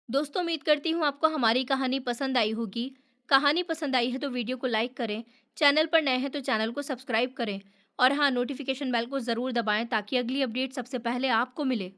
दोस्तों, उम्मीद करती हूँ आपको हमारी कहानी पसंद आई होगी। कहानी पसंद आई है तो वीडियो को लाइक करें, चैनल पर नए हैं तो चैनल को सब्सक्राइब करें, और हाँ, नोटिफिकेशन बेल को ज़रूर दबाएं ताकि अगली अपडेट सबसे पहले आपको मिले।